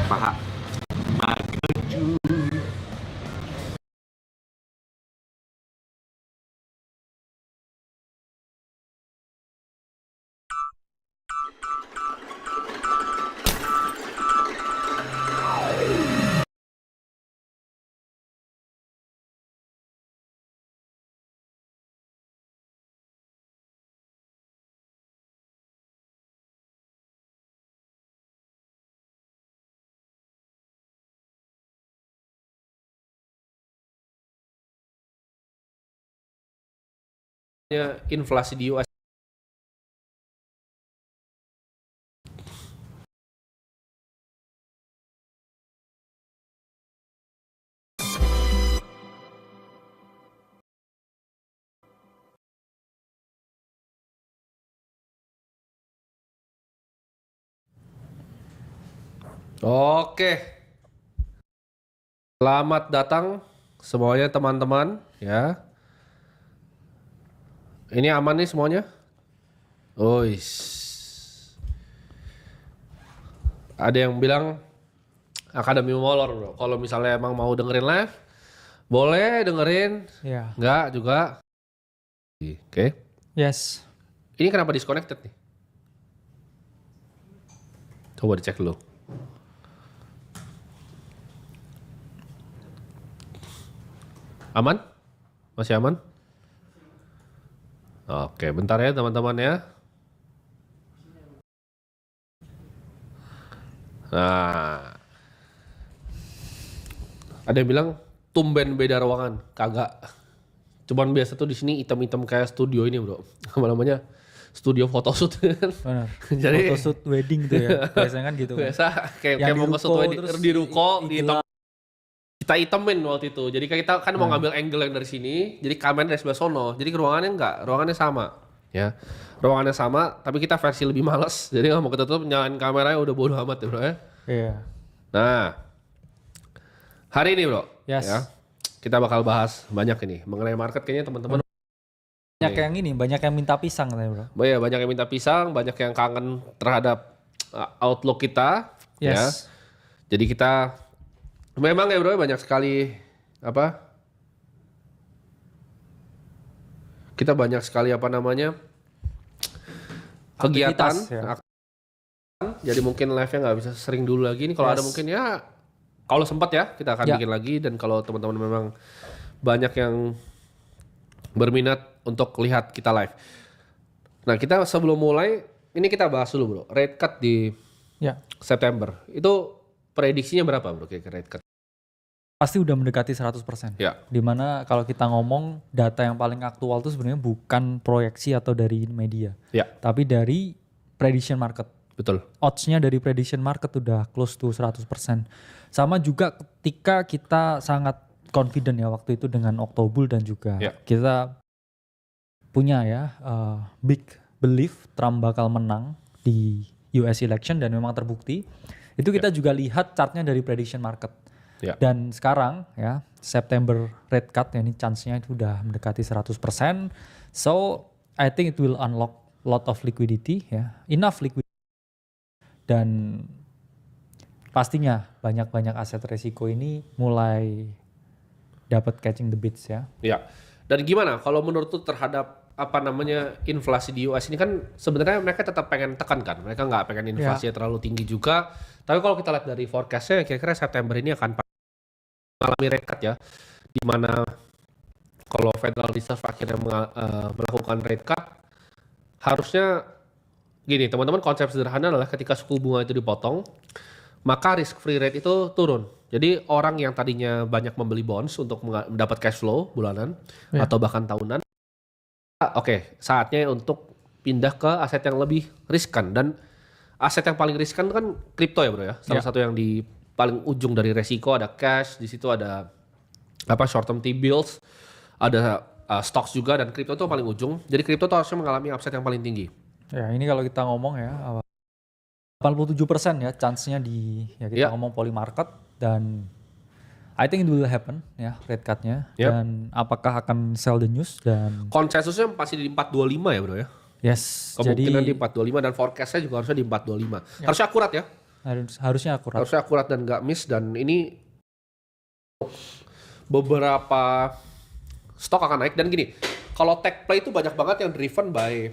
paha maju. Inflasi di US. Oke, selamat datang semuanya teman-teman ya. Ini aman nih semuanya? Ois. Ada yang bilang Akademi Molor bro. Kalau misalnya emang mau dengerin live, boleh dengerin. Ya. Enggak juga. Oke. Yes. Ini kenapa disconnected nih? Coba dicek dulu. Aman? Masih aman? Oke, bentar ya teman-teman ya. Nah, ada yang bilang tumben beda ruangan, kagak. Cuman biasa tuh di sini hitam-hitam kayak studio ini bro, apa namanya studio photoshoot. Benar. Jadi photoshoot wedding tuh ya. Biasanya kan gitu. biasa kayak mau nge-shoot wedding di ruko, kita itemin waktu itu. Jadi kita kan mau ngambil angle yang dari sini, jadi kamera dari sebelah sono. Jadi ruangannya enggak, ruangannya sama. Ya, ruangannya sama, tapi kita versi lebih males. Jadi nggak mau ketutup, nyalain kameranya udah bodo amat ya bro ya. Iya. Nah, hari ini bro, Yes. ya, kita bakal bahas banyak ini mengenai market. Kayaknya teman-teman Banyak yang ini, banyak yang minta pisang katanya bro. ya, banyak yang minta pisang, banyak yang kangen terhadap outlook kita. Ya. Yes. Jadi kita memang ya bro banyak sekali apa? Kita banyak sekali apa namanya kegiatan. Aktivitas, ya. Jadi mungkin live-nya nggak bisa sering dulu lagi. Ini kalau ada mungkin ya, kalau sempat ya kita akan bikin lagi. Dan kalau teman-teman memang banyak yang berminat untuk lihat kita live. Nah kita sebelum mulai, ini kita bahas dulu bro. Rate cut di September. Itu prediksinya berapa bro kira-kira rate cut? Pasti udah mendekati 100%. Ya. Dimana kalau kita ngomong data yang paling aktual tuh sebenarnya bukan proyeksi atau dari media. Ya. Tapi dari prediction market. Betul. Odds-nya dari prediction market udah close to 100%. Sama juga ketika kita sangat confident ya waktu itu dengan Octobull dan juga kita punya ya big belief Trump bakal menang di US election dan memang terbukti. Itu kita juga lihat chartnya dari prediction market. Dan sekarang ya September rate cut ya ini chance-nya itu udah mendekati 100%. So I think it will unlock lot of liquidity ya, enough liquidity. Dan pastinya banyak-banyak aset resiko ini mulai dapat catching the beats ya. Ya. Dan gimana kalau menurut tuh terhadap apa namanya inflasi di US ini kan sebenarnya mereka tetap pengen tekan kan. Mereka nggak pengen inflasinya terlalu tinggi juga. Tapi kalau kita lihat dari forecastnya kira-kira September ini akan mengalami rate cut ya. Dimana kalau Federal Reserve akhirnya melakukan rate cut, harusnya gini teman-teman, konsep sederhana adalah ketika suku bunga itu dipotong, maka risk free rate itu turun. Jadi orang yang tadinya banyak membeli bonds untuk mendapat cash flow bulanan atau bahkan tahunan, oke, saatnya untuk pindah ke aset yang lebih riskan. Dan aset yang paling riskan kan kripto ya bro ya. Salah satu yang di paling ujung dari resiko ada cash, di situ ada apa short term T-bills, ada stocks juga, dan kripto itu paling ujung. Jadi kripto itu harusnya mengalami upside yang paling tinggi. Ya ini kalau kita ngomong ya 87% ya chance-nya di ya kita ngomong poly market, dan I think it will happen ya rate cut-nya. Dan apakah akan sell the news, dan konsensusnya masih di 425 ya bro ya. Yes. Kemungkinan jadi di 425 dan forecast-nya juga harusnya di 425. Harusnya akurat ya. Harusnya akurat. Harusnya akurat dan nggak miss, dan ini beberapa stok akan naik. Dan gini, kalau tech play itu banyak banget yang driven by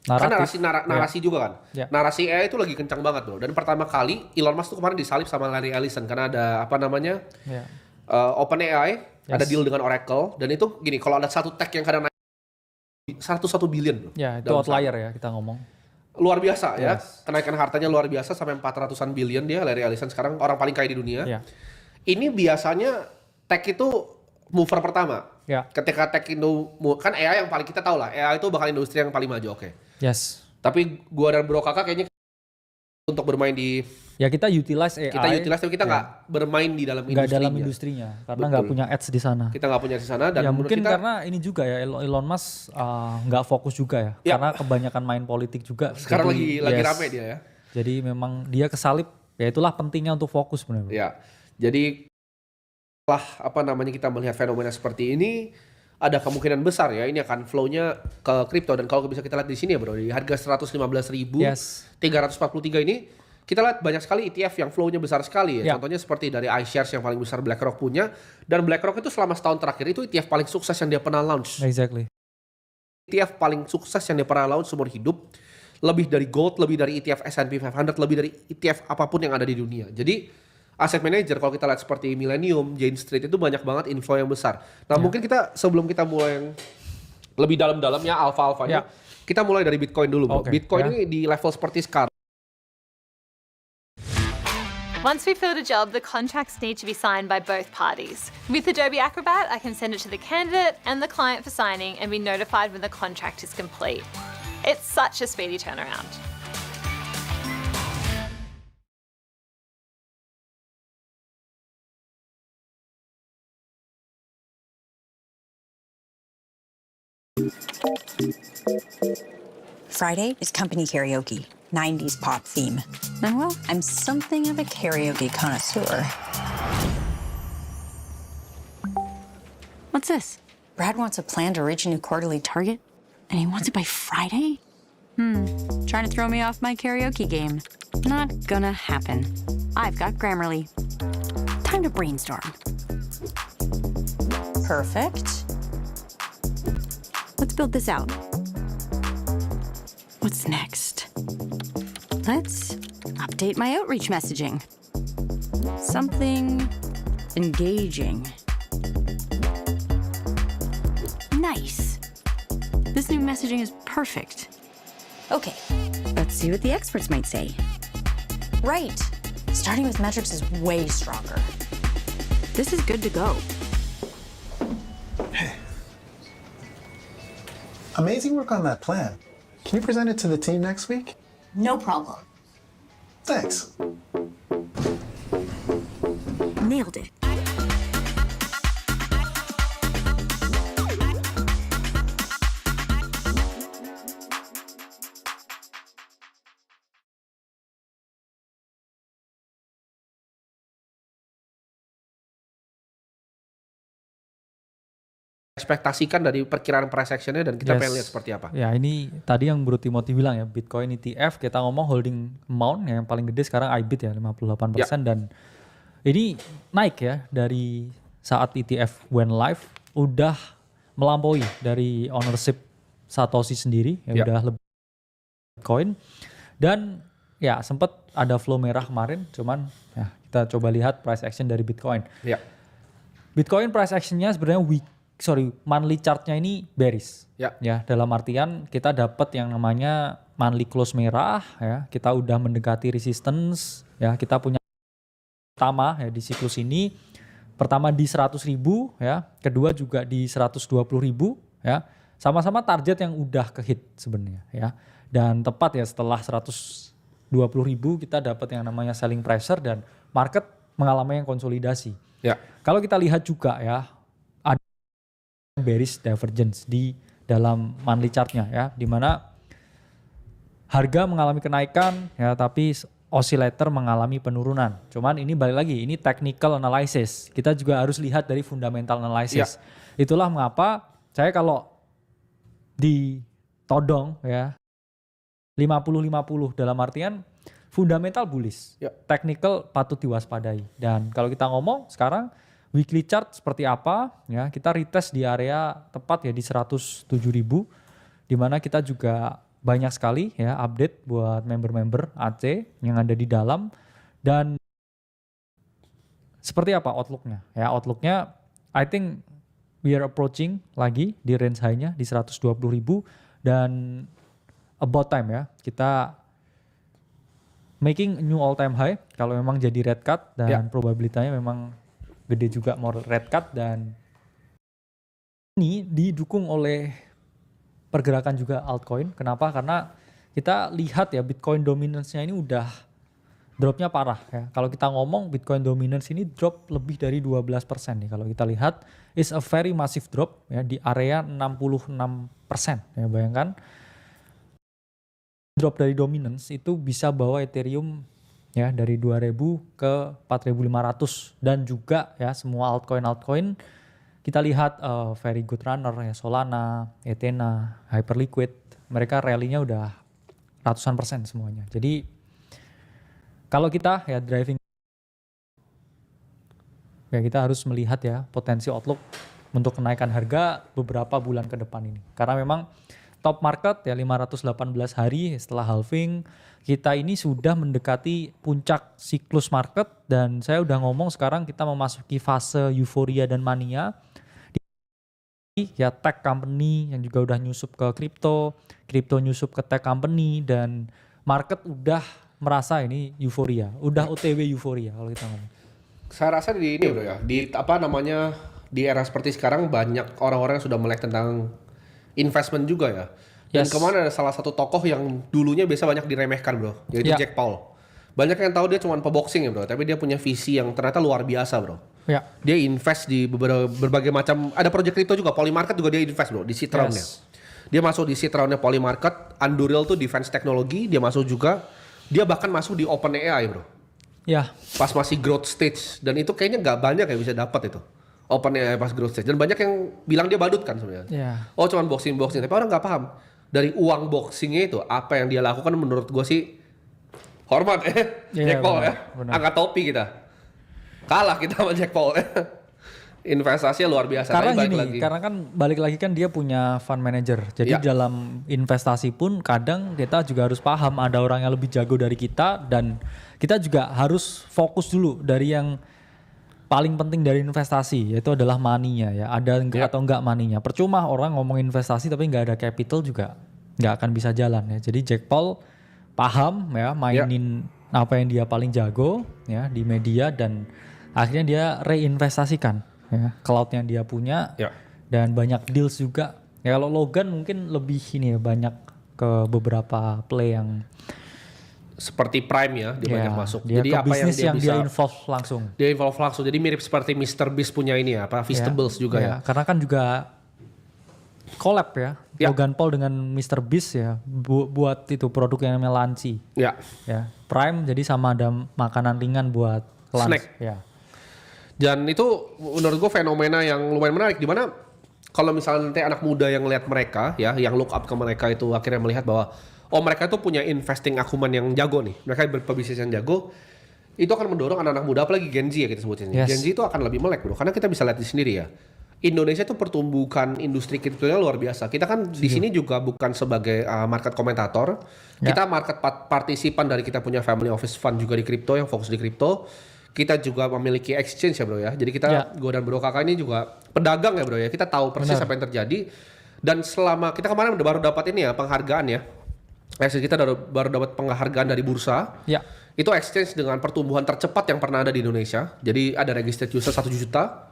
Naratif. kan narasi juga kan. Narasi AI itu lagi kencang banget bro. Dan pertama kali Elon Musk tuh kemarin disalip sama Larry Ellison karena ada apa namanya OpenAI, ada deal dengan Oracle. Dan itu gini, kalau ada satu tech yang kadang naik 101 billion bro. Ya itu outlier ya kita ngomong. Luar biasa ya, kenaikan hartanya luar biasa sampai 400-an billion dia, Larry Ellison sekarang orang paling kaya di dunia. Ini biasanya tech itu mover pertama. Ketika tech itu, kan AI yang paling kita tahu lah, AI itu bakal industri yang paling maju, oke. Yes. Tapi gua dan Bro Kakak kayaknya untuk bermain di... Ya kita utilize AI. Kita utilize, tapi kita nggak bermain di dalam industrinya. Nggak dalam industrinya, karena nggak punya ads di sana. Kita nggak punya di sana. Dan ya mungkin kita, karena ini juga ya, Elon Musk nggak fokus juga ya. Karena kebanyakan main politik juga. Sekarang jadi, lagi rame dia ya. Jadi memang dia kesalip, ya itulah pentingnya untuk fokus benar. Ya, jadi setelah apa namanya kita melihat fenomena seperti ini, ada kemungkinan besar ya ini akan flow-nya ke kripto. Dan kalau bisa kita lihat di sini ya bro, di harga 115.343 ini kita lihat banyak sekali ETF yang flow-nya besar sekali ya. Contohnya seperti dari iShares yang paling besar BlackRock punya, dan BlackRock itu selama setahun terakhir itu ETF paling sukses yang dia pernah launch. Exactly. ETF paling sukses yang dia pernah launch seumur hidup, lebih dari gold, lebih dari ETF S&P 500, lebih dari ETF apapun yang ada di dunia. Jadi asset manager kalau kita lihat seperti Millennium, Jane Street itu banyak banget info yang besar. Nah mungkin kita sebelum kita mulai yang lebih dalam-dalamnya alfa-alfanya, kita mulai dari Bitcoin dulu bro. Bitcoin ini di level seperti sekarang. Once we filled a job, the contracts need to be signed by both parties. With Adobe Acrobat, I can send it to the candidate and the client for signing and be notified when the contract is complete. It's such a speedy turnaround. Friday is company karaoke, 90s pop theme. And well, I'm something of a karaoke connoisseur. What's this? Brad wants a plan to reach a new quarterly target. And he wants it by Friday? Trying to throw me off my karaoke game. Not gonna happen. I've got Grammarly. Time to brainstorm. Perfect. Let's build this out. What's next? Let's update my outreach messaging. Something engaging. Nice. This new messaging is perfect. Okay. Let's see what the experts might say. Right. Starting with metrics is way stronger. This is good to go. Hey. Amazing work on that plan. Can you present it to the team next week? No problem. Thanks. Nailed it. Ekspektasikan dari perkiraan price actionnya, dan kita pengen lihat seperti apa. Ya ini tadi yang Bro Timothy bilang ya, Bitcoin ETF kita ngomong holding amount yang paling gede sekarang IBIT ya 58%, dan ini naik ya dari saat ETF went live, udah melampaui dari ownership Satoshi sendiri ya, udah lebih Bitcoin, dan ya sempat ada flow merah kemarin, cuman ya kita coba lihat price action dari Bitcoin. Bitcoin price actionnya sebenarnya monthly chartnya ini bearish. Ya, dalam artian kita dapat yang namanya monthly close merah ya. Kita udah mendekati resistance ya. Kita punya pertama ya di siklus ini. Pertama di 100.000 ya, kedua juga di 120.000 ya. Sama-sama target yang udah ke hit sebenarnya ya. Dan tepat ya setelah 120.000 kita dapat yang namanya selling pressure dan market mengalami yang konsolidasi. Kalau kita lihat juga ya, bearish divergence di dalam monthly chartnya ya, dimana harga mengalami kenaikan ya, tapi oscillator mengalami penurunan. Cuman ini balik lagi, ini technical analysis, kita juga harus lihat dari fundamental analysis. Itulah mengapa saya kalau ditodong ya 50-50 dalam artian fundamental bullish, technical patut diwaspadai. Dan kalau kita ngomong sekarang weekly chart seperti apa, ya kita retest di area tepat ya di 107.000, di mana kita juga banyak sekali ya update buat member-member AC yang ada di dalam. Dan seperti apa outlooknya? Ya outlooknya, I think we are approaching lagi di range high-nya di 120.000 dan about time ya kita making new all time high kalau memang jadi red cut dan probabilitanya memang gede juga mau red cut. Dan ini didukung oleh pergerakan juga altcoin. Kenapa? Karena kita lihat ya Bitcoin dominance-nya ini udah dropnya parah ya. Kalau kita ngomong Bitcoin dominance ini drop lebih dari 12% nih. Kalau kita lihat is a very massive drop ya di area 66% ya. Bayangkan drop dari dominance itu bisa bawa Ethereum ya dari 2.000 ke 4.500 dan juga ya semua altcoin kita lihat very good runner ya Solana, Ethena, Hyperliquid, mereka rally-nya udah ratusan persen semuanya. Jadi kalau kita ya driving ya kita harus melihat ya potensi outlook untuk kenaikan harga beberapa bulan ke depan ini. Karena memang top market ya 518 hari setelah halving, kita ini sudah mendekati puncak siklus market dan saya udah ngomong sekarang kita memasuki fase euforia dan mania. Ya tech company yang juga udah nyusup ke crypto nyusup ke tech company dan market udah merasa ini euforia, udah OTW euforia kalau kita ngomong. Saya rasa di ini bro ya, di apa namanya di era seperti sekarang banyak orang-orang yang sudah melek tentang investment juga ya. Dan kemarin ada salah satu tokoh yang dulunya biasa banyak diremehkan bro, yaitu Jack Paul. Banyak yang tahu dia cuma peboxing ya bro, tapi dia punya visi yang ternyata luar biasa bro. Ya. Dia invest di berbagai macam, ada project crypto juga, Polymarket juga dia invest bro, di seed round-nya. Dia masuk di seed round-nya Polymarket, Anduril tuh defense technology, dia masuk juga. Dia bahkan masuk di OpenAI bro. Ya. Pas masih growth stage, dan itu kayaknya nggak banyak yang bisa dapat itu. OpenAI pas growth stage, dan banyak yang bilang dia badut kan sebenarnya. Oh cuman boxing, tapi orang nggak paham. Dari uang boxingnya itu, apa yang dia lakukan menurut gue sih hormat Jack Paul ya. Angkat topi kita. Kalah kita sama Jack Paul. Investasinya luar biasa. Karena karena kan balik lagi kan dia punya fund manager. Jadi dalam investasi pun kadang kita juga harus paham ada orang yang lebih jago dari kita dan kita juga harus fokus dulu dari yang paling penting dari investasi yaitu adalah money-nya ya. Ada atau enggak money-nya. Percuma orang ngomong investasi tapi enggak ada capital juga enggak akan bisa jalan ya. Jadi Jack Paul paham ya mainin apa yang dia paling jago ya di media dan akhirnya dia reinvestasikan ya cloud yang dia punya dan banyak deals juga. Ya kalau Logan mungkin lebih ini ya banyak ke beberapa play yang seperti Prime ya dia banyak masuk. Jadi apa yang dia involve langsung. Dia involve langsung. Jadi mirip seperti Mr. Beast punya ini ya, apa Feastables juga ya. Karena kan juga collab ya. Logan Paul dengan Mr. Beast ya buat itu produk yang namanya Lunch. Ya. Prime jadi sama ada makanan ringan buat lunch. Snack. Ya. Dan itu menurut gue fenomena yang lumayan menarik di mana kalau misalnya nanti anak muda yang lihat mereka ya, yang look up ke mereka itu akhirnya melihat bahwa oh mereka tuh punya investing acumen yang jago nih. Mereka berbisnis yang jago. Itu akan mendorong anak-anak muda apalagi Gen Z ya kita sebutnya. Gen Z itu akan lebih melek bro. Karena kita bisa lihat di sendiri ya. Indonesia itu pertumbuhan industri kriptonya luar biasa. Kita kan di sini juga bukan sebagai market komentator. Kita market partisipan dari kita punya family office fund juga di kripto yang fokus di kripto. Kita juga memiliki exchange ya bro ya. Jadi kita gue dan Bro Kakak ini juga pedagang ya bro ya. Kita tahu persis apa yang terjadi. Dan selama kita kemarin baru dapat ini ya penghargaan ya. Kita baru dapat penghargaan dari bursa. Itu exchange dengan pertumbuhan tercepat yang pernah ada di Indonesia. Jadi ada registered user 1 juta.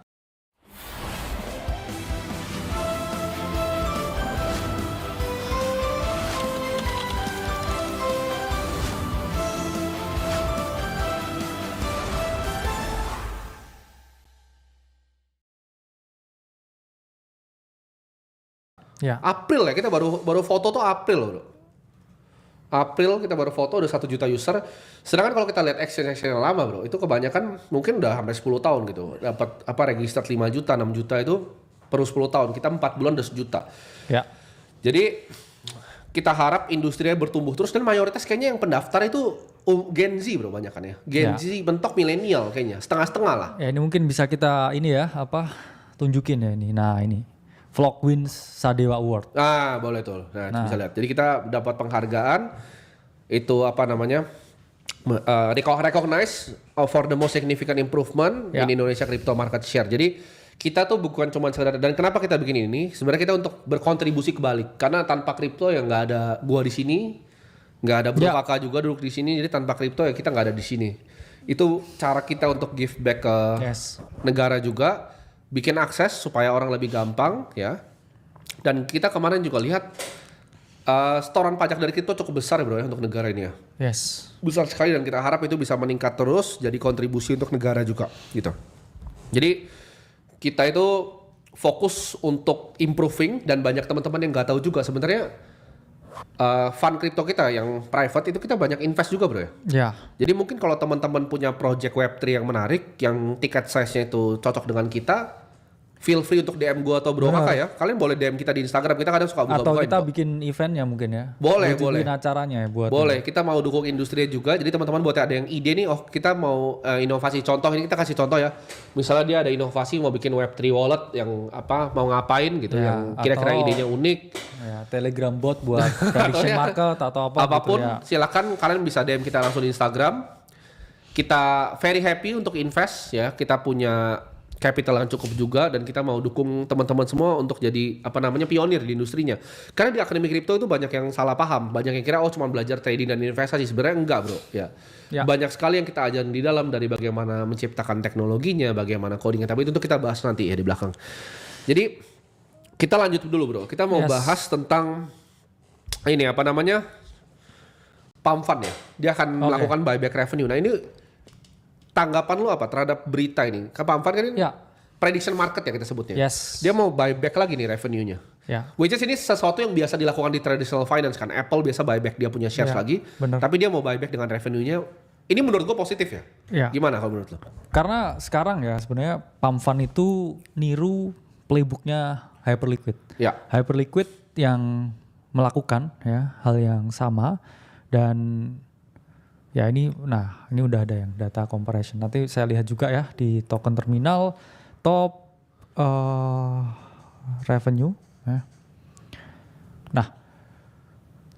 April ya kita baru foto tuh April loh. April kita baru foto udah 1 juta user. Sedangkan kalau kita lihat exchange yang lama bro, itu kebanyakan mungkin udah sampai 10 tahun gitu. Dapat apa register 5 juta, 6 juta itu perlu 10 tahun. Kita 4 bulan udah 1 juta. Jadi kita harap industrinya bertumbuh terus dan mayoritas kayaknya yang pendaftar itu Gen Z bro banyak kan ya. Gen Z bentok milenial kayaknya, setengah-setengah lah. Ya ini mungkin bisa kita ini ya tunjukin ya ini. Nah ini Vlog Wins Sadewa Award. Boleh tuh. Nah, bisa lihat. Jadi kita dapat penghargaan itu recognize for the most significant improvement in Indonesia crypto market share. Jadi kita tuh bukan cuma sekedar, dan kenapa kita bikin ini? Sebenarnya kita untuk berkontribusi kebalik. Karena tanpa kripto ya nggak ada gua di sini, nggak ada Bro Kakak juga duduk di sini. Jadi tanpa kripto ya kita nggak ada di sini. Itu cara kita untuk give back ke negara juga. Bikin akses supaya orang lebih gampang ya. Dan kita kemarin juga lihat setoran pajak dari kripto cukup besar bro ya untuk negara ini ya. Yes. Besar sekali dan kita harap itu bisa meningkat terus jadi kontribusi untuk negara juga gitu. Jadi kita itu fokus untuk improving dan banyak teman-teman yang nggak tahu juga sebenarnya fund kripto kita yang private itu kita banyak invest juga bro ya. Ya. Jadi mungkin kalau teman-teman punya project Web3 yang menarik, yang tiket size-nya itu cocok dengan kita, feel free untuk DM gua atau Bro Kakak ya. Kalian boleh DM kita di Instagram, kita kadang suka buka-buka. Atau kita bikin event ya mungkin ya. Boleh. Bikin acaranya ya buat. Boleh, kita mau dukung industri juga. Jadi teman-teman buat ada yang ide nih, kita mau inovasi contoh, ini kita kasih contoh ya. Misalnya dia ada inovasi mau bikin Web3 wallet yang mau ngapain gitu, yang kira-kira idenya unik. Ya, Telegram bot buat prediction market atau apapun gitu ya. Silakan kalian bisa DM kita langsung di Instagram. Kita very happy untuk invest ya. Kita punya capital yang cukup juga dan kita mau dukung teman-teman semua untuk jadi pionir di industrinya. Karena di akademi kripto itu banyak yang salah paham, banyak yang kira cuma belajar trading dan investasi, sebenarnya enggak bro ya. Banyak sekali yang kita ajarin di dalam dari bagaimana menciptakan teknologinya, bagaimana codingnya, tapi itu kita bahas nanti ya di belakang. Jadi kita lanjut dulu bro, kita mau bahas tentang ini Pump Fund ya. Dia akan melakukan buyback revenue. Nah ini tanggapan lu apa terhadap berita ini? Pump Fund kan ini prediction market ya kita sebutnya. Yes. Dia mau buyback lagi nih revenue-nya. Which is ini sesuatu yang biasa dilakukan di traditional finance kan. Apple biasa buyback dia punya shares lagi. Bener. Tapi dia mau buyback dengan revenue-nya. Ini menurut gue positif ya? Gimana kalau menurut lu? Karena sekarang ya sebenarnya Pump Fund itu niru playbooknya Hyperliquid. Hyperliquid yang melakukan ya hal yang sama dan ya ini udah ada yang data comparison. Nanti saya lihat juga ya di token terminal top revenue. Ya. Nah,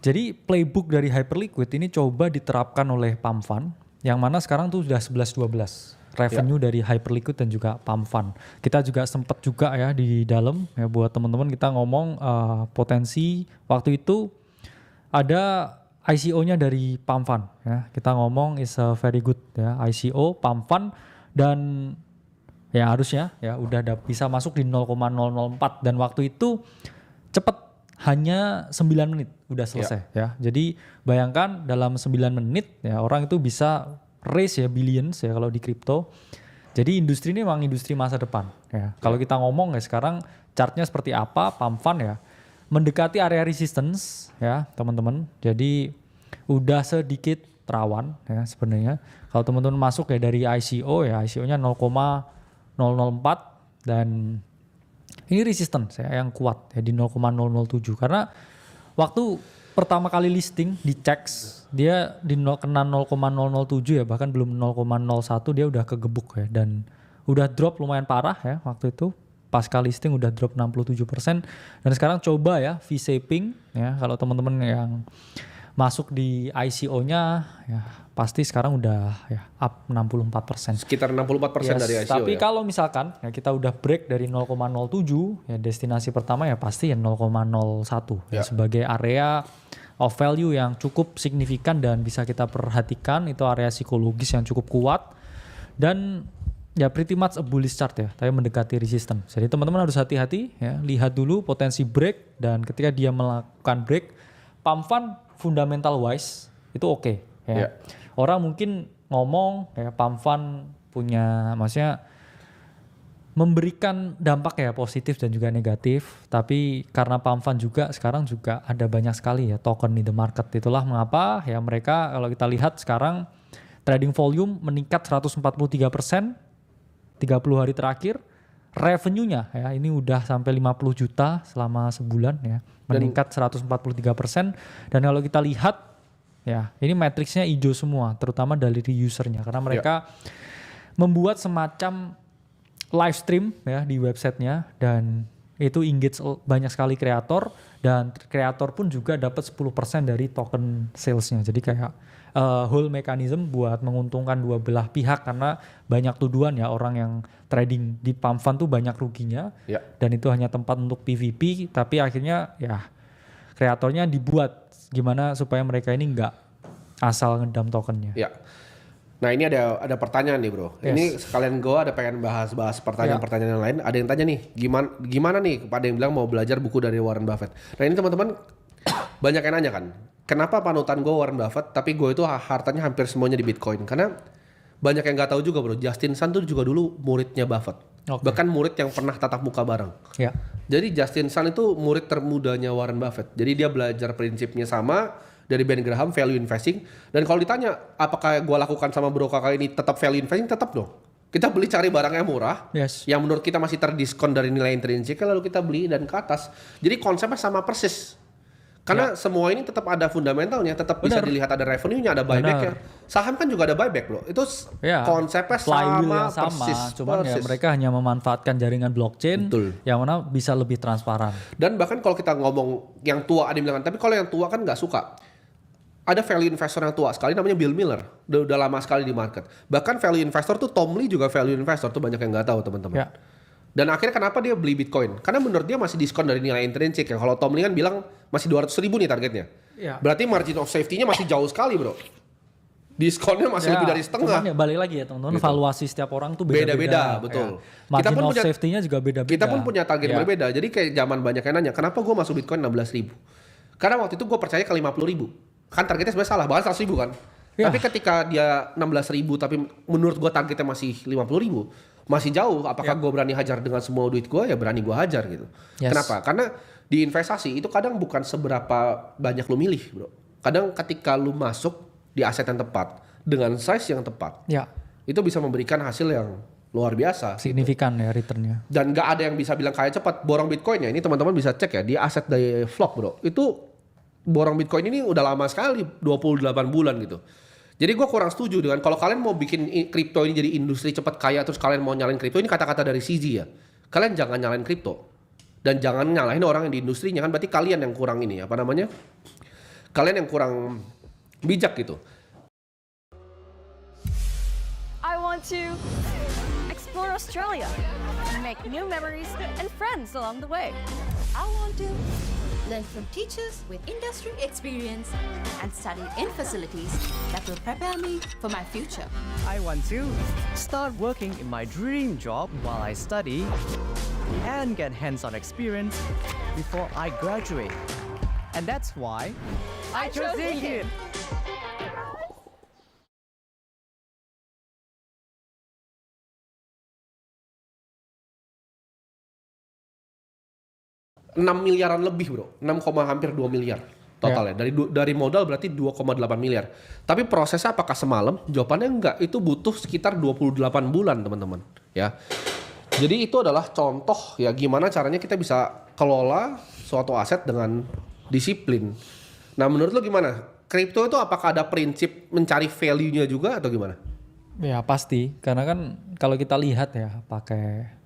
jadi playbook dari Hyperliquid ini coba diterapkan oleh Pump Fund, yang mana sekarang tuh sudah 11-12 revenue dari Hyperliquid dan juga Pump Fund. Kita juga sempat juga ya di dalam ya buat teman-teman kita ngomong potensi waktu itu ada ICO-nya dari Pump Fund ya. Kita ngomong is a very good ya ICO Pump Fund dan ya harusnya ya udah bisa masuk di 0,004 dan waktu itu cepet hanya 9 menit udah selesai ya. Jadi bayangkan dalam 9 menit ya orang itu bisa raise ya billions ya kalau di kripto. Jadi industri ini memang industri masa depan ya. Kalau kita ngomong ya sekarang chartnya seperti apa Pump Fund ya. Mendekati area resistance ya teman-teman. Jadi udah sedikit rawan ya sebenarnya. Kalau teman-teman masuk ya dari ICO ya ICO-nya 0,004 dan ini resistance ya yang kuat ya di 0,007 karena waktu pertama kali listing di checks dia kena 0,007 ya bahkan belum 0,01 dia udah kegebuk ya dan udah drop lumayan parah ya waktu itu. Pasca listing udah drop 67% dan sekarang coba ya V-shaping ya kalau teman-teman yang masuk di ICO-nya ya pasti sekarang udah ya up 64%. Sekitar 64% dari ICO. Tapi kalau misalkan ya kita udah break dari 0,07 ya destinasi pertama ya pasti ya 0,01 ya sebagai area of value yang cukup signifikan dan bisa kita perhatikan itu area psikologis yang cukup kuat dan ya pretty much a bullish chart ya, tapi mendekati resistance. Jadi teman-teman harus hati-hati ya, lihat dulu potensi break dan ketika dia melakukan break, Pump Fund fundamental wise itu oke ya. Orang mungkin ngomong ya Pump Fund punya maksudnya memberikan dampak ya positif dan juga negatif, tapi karena Pump Fund juga sekarang juga ada banyak sekali ya token in the market. Itulah mengapa ya mereka kalau kita lihat sekarang trading volume meningkat 143%. 30 hari terakhir revenue-nya ya ini udah sampai 50 juta selama sebulan ya, meningkat 143%. Dan kalau kita lihat ya ini matriksnya hijau semua, terutama dari usernya karena mereka membuat semacam live stream ya di websitenya dan itu engage banyak sekali kreator dan kreator pun juga dapat 10% dari token salesnya. Jadi kayak whole mechanism buat menguntungkan dua belah pihak karena banyak tuduhan ya orang yang trading di pump fund tuh banyak ruginya dan itu hanya tempat untuk PVP, tapi akhirnya ya kreatornya dibuat gimana supaya mereka ini nggak asal ngedam tokennya. Ya. Nah ini ada pertanyaan nih bro. Yes. Ini sekalian gue ada pengen bahas pertanyaan-pertanyaan yang lain. Ada yang tanya nih, gimana nih pada yang bilang mau belajar buku dari Warren Buffett. Nah ini teman-teman banyak yang nanya kan, kenapa panutan gue Warren Buffett tapi gue itu hartanya hampir semuanya di Bitcoin. Karena banyak yang gak tahu juga bro, Justin Sun tuh juga dulu muridnya Buffett. Bahkan murid yang pernah tatap muka bareng. Jadi Justin Sun itu murid termudanya Warren Buffett. Jadi dia belajar prinsipnya sama dari Ben Graham, value investing. Dan kalau ditanya apakah gue lakukan sama bro kakak ini tetap value investing, tetap dong. Kita beli cari barang yang murah, yang menurut kita masih terdiskon dari nilai intrinsik, lalu kita beli dan ke atas. Jadi konsepnya sama persis. Karena semua ini tetap ada fundamentalnya, tetap bisa dilihat ada revenue-nya, ada buyback-nya. Saham kan juga ada buyback loh. Itu konsepnya sama persis. Cuman ya mereka hanya memanfaatkan jaringan blockchain yang mana bisa lebih transparan. Dan bahkan kalau kita ngomong yang tua ada yang bilang, tapi kalau yang tua kan nggak suka. Ada value investor yang tua sekali namanya Bill Miller, udah lama sekali di market. Bahkan value investor tuh Tom Lee juga value investor tuh banyak yang nggak tahu teman-teman. Dan akhirnya kenapa dia beli Bitcoin? Karena menurut dia masih diskon dari nilai intrinsik ya. Kalau Tom Lee kan bilang masih 200.000 nih targetnya. Berarti margin of safety-nya masih jauh sekali bro. Diskonnya masih lebih dari setengah. Cuman ya balik lagi ya teman-teman, valuasi setiap orang tuh beda-beda. Betul. Margin of safety-nya juga beda-beda. Kita pun punya target berbeda. Jadi kayak zaman banyak yang nanya, kenapa gue masuk Bitcoin 16.000? Karena waktu itu gue percaya ke 50.000. Kan targetnya sebenarnya salah, bahkan 100.000 kan. Tapi ketika dia 16.000 tapi menurut gue targetnya masih 50.000. Masih jauh, apakah gue berani hajar dengan semua duit gue? Ya berani gue hajar gitu. Kenapa? Karena di investasi itu kadang bukan seberapa banyak lu milih bro. Kadang ketika lu masuk di aset yang tepat dengan size yang tepat, itu bisa memberikan hasil yang luar biasa. Signifikan gitu. Ya returnnya. Dan gak ada yang bisa bilang kaya cepat. Borong Bitcoin ya, ini teman-teman bisa cek ya di aset dari Vlog bro. Itu borong Bitcoin ini udah lama sekali, 28 bulan gitu. Jadi gue kurang setuju dengan kalau kalian mau bikin kripto ini jadi industri cepat kaya terus kalian mau nyalain kripto, ini kata-kata dari CZ ya. Kalian jangan nyalain kripto dan jangan nyalain orang yang di industrinya, kan berarti kalian yang kurang ini apa namanya? Kalian yang kurang bijak gitu. I want to explore Australia, make new memories and friends along the way. I want to learn from teachers with industry experience and study in facilities that will prepare me for my future. I want to start working in my dream job while I study and get hands-on experience before I graduate. And that's why I chose Zigit. $6 miliaran lebih bro, hampir 2 miliar totalnya. Dari modal berarti 2,8 miliar. Tapi prosesnya apakah semalam? Jawabannya enggak, itu butuh sekitar 28 bulan teman-teman ya. Jadi itu adalah contoh ya gimana caranya kita bisa kelola suatu aset dengan disiplin. Nah menurut lo gimana? Kripto itu apakah ada prinsip mencari value-nya juga atau gimana? Ya pasti, karena kan kalau kita lihat ya pakai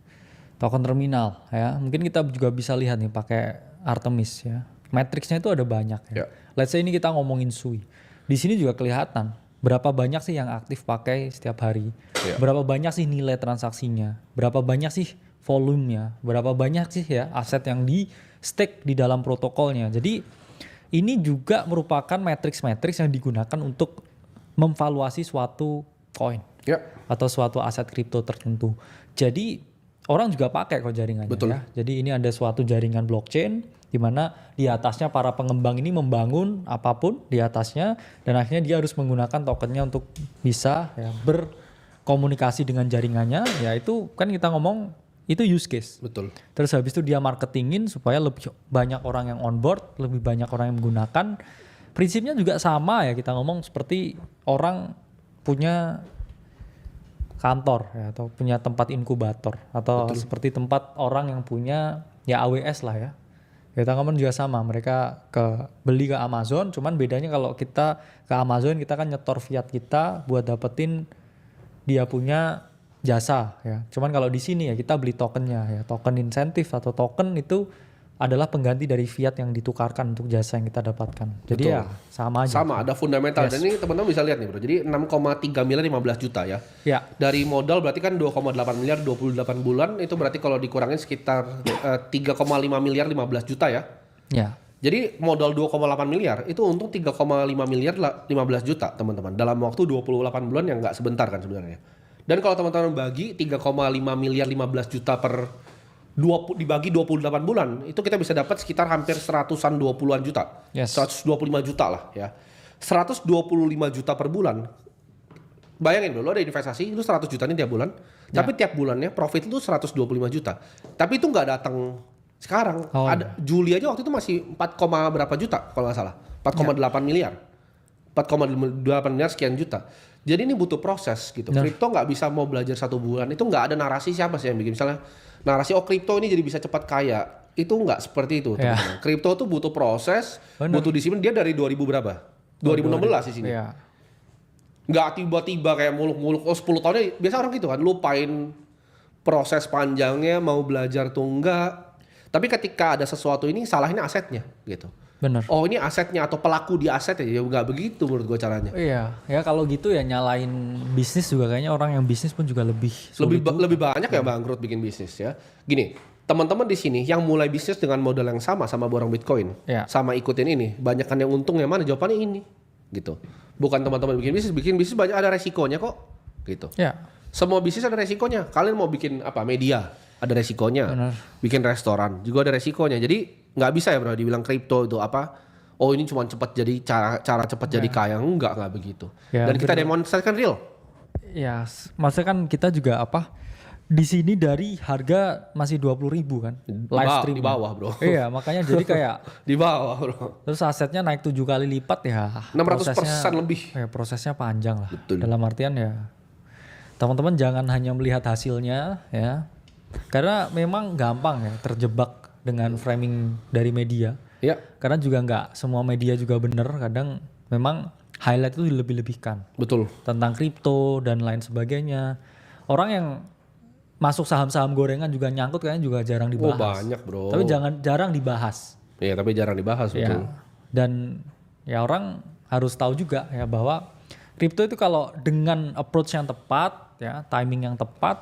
token terminal ya, mungkin kita juga bisa lihat nih pakai Artemis ya. Matriksnya itu ada banyak ya. Let's say ini kita ngomongin SUI. Di sini juga kelihatan berapa banyak sih yang aktif pakai setiap hari. Berapa banyak sih nilai transaksinya, berapa banyak sih volumenya, berapa banyak sih ya aset yang di stake di dalam protokolnya. Jadi ini juga merupakan matriks-matriks yang digunakan untuk memvaluasi suatu koin atau suatu aset kripto tertentu. Jadi orang juga pakai kok jaringannya. Ya. Jadi ini ada suatu jaringan blockchain di mana di atasnya para pengembang ini membangun apapun di atasnya dan akhirnya dia harus menggunakan tokennya untuk bisa ya, berkomunikasi dengan jaringannya. Ya itu kan kita ngomong itu use case. Terus habis itu dia marketingin supaya lebih banyak orang yang on board, lebih banyak orang yang menggunakan. Prinsipnya juga sama ya, kita ngomong seperti orang punya kantor ya, atau punya tempat inkubator atau seperti tempat orang yang punya ya AWS lah ya. Ya Tanggapan juga sama, mereka beli ke Amazon, cuman bedanya kalau kita ke Amazon kita kan nyetor fiat kita buat dapetin dia punya jasa ya. Cuman kalau di sini ya kita beli tokennya ya, token insentif atau token itu adalah pengganti dari fiat yang ditukarkan untuk jasa yang kita dapatkan. Jadi ya sama aja. Sama, ada fundamental. Dan ini teman-teman bisa lihat nih bro. Jadi 6,3 miliar 15 juta ya. Ya. Dari modal berarti kan 2,8 miliar 28 bulan. Itu berarti kalau dikurangin sekitar 3,5 miliar 15 juta ya. Ya. Jadi modal 2,8 miliar itu untung 3,5 miliar 15 juta teman-teman. Dalam waktu 28 bulan yang nggak sebentar kan sebenarnya. Dan kalau teman-teman bagi 3,5 miliar 15 juta per dibagi 28 bulan itu kita bisa dapat sekitar hampir 120-an juta. Yes. 125 juta lah ya. 125 juta per bulan. Bayangin dulu ada investasi itu 100 juta nih tiap bulan. Tapi tiap bulannya profit itu 125 juta. Tapi itu nggak datang sekarang. Ada Juli aja waktu itu masih 4, berapa juta kalau nggak salah. 4,8 miliar. 4,8 miliar sekian juta. Jadi ini butuh proses gitu. Kripto nggak bisa mau belajar 1 bulan. Itu nggak ada narasi siapa sih yang bikin. Misalnya narasi kripto ini jadi bisa cepat kaya. Itu nggak seperti itu teman-teman. Kripto tuh butuh proses, butuh disiplin. Dia dari 2000 berapa? 2016 di sini. Nggak tiba-tiba kayak muluk-muluk 10 tahunnya. Biasa orang gitu kan, lupain proses panjangnya, mau belajar tuh enggak. Tapi ketika ada sesuatu ini salahin asetnya gitu. Bener. Oh ini asetnya atau pelaku di asetnya, ya nggak begitu menurut gue caranya. Iya, ya kalau gitu ya nyalain bisnis juga kayaknya orang yang bisnis pun juga lebih banyak ya bangkrut bikin bisnis ya. Gini, teman-teman di sini yang mulai bisnis dengan modal yang sama borong Bitcoin, sama ikutin ini, banyak kan yang untung yang mana? Jawabannya ini, gitu. Bukan teman-teman bikin bisnis banyak ada resikonya kok, gitu. Ya. Semua bisnis ada resikonya. Kalian mau bikin apa? Media ada resikonya. Benar. Bikin restoran juga ada resikonya. Jadi nggak bisa ya bro dibilang kripto itu apa? Oh ini cuma cepat jadi cara cepat jadi kaya. Enggak begitu. Ya, dan kita demonstrasikan real. Ya, maksudnya kan kita juga apa? Di sini dari harga masih 20.000 kan? Live stream di bawah bro. Iya, makanya jadi kayak di bawah bro. Terus asetnya naik 7 kali lipat ya. 600% lebih. Ya, prosesnya panjang lah. Betul. Dalam artian ya teman-teman jangan hanya melihat hasilnya ya. Karena memang gampang ya terjebak dengan framing dari media. Ya. Karena juga nggak semua media juga benar. Kadang memang highlight itu dilebih-lebihkan. Betul. Tentang kripto dan lain sebagainya. Orang yang masuk saham-saham gorengan juga nyangkut kayaknya juga jarang dibahas. Oh banyak bro. Tapi jarang dibahas. Iya tapi jarang dibahas betul. Dan ya orang harus tahu juga ya bahwa kripto itu kalau dengan approach yang tepat ya, timing yang tepat,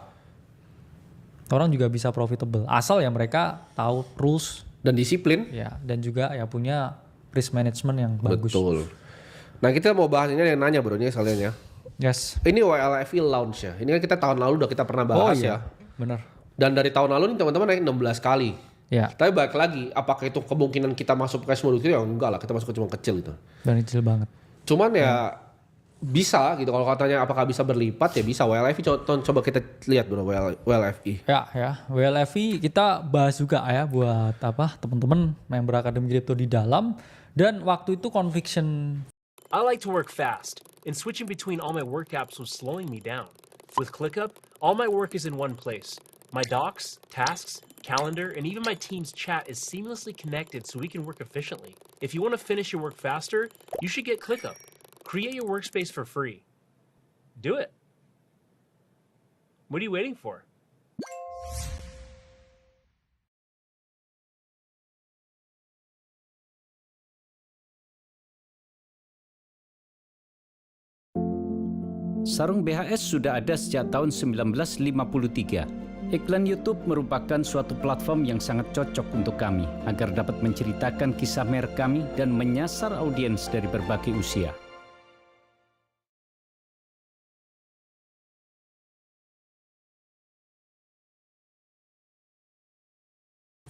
orang juga bisa profitable asal ya mereka tahu rules dan disiplin ya, dan juga ya punya risk management yang bagus. Betul. Nah kita mau bahas ini yang nanya bro, ini sekalian ya. Yes. Ini WLFE launch ya. Ini kan kita tahun lalu udah kita pernah bahas ya. Benar. Dan dari tahun lalu nih teman-teman naik 16 kali. Ya. Tapi balik lagi, apakah itu kemungkinan kita masuk cash mode itu ya enggak lah, kita masuk ke cuma kecil itu. Dan kecil banget. Cuman ya bisa gitu, kalau katanya apakah bisa berlipat ya bisa. WLFE coba kita lihat bro, WLFE. Ya, WLFE kita bahas juga ya buat apa teman-teman member Akademi Kripto di dalam. Dan waktu itu conviction. I like to work fast, and switching between all my work apps was slowing me down. With ClickUp, all my work is in one place. My docs, tasks, calendar, and even my team's chat is seamlessly connected so we can work efficiently. If you want to finish your work faster, you should get ClickUp. Create your workspace for free. Do it. What are you waiting for? Sarung BHS sudah ada sejak tahun 1953. Iklan YouTube merupakan suatu platform yang sangat cocok untuk kami agar dapat menceritakan kisah merek kami dan menyasar audiens dari berbagai usia.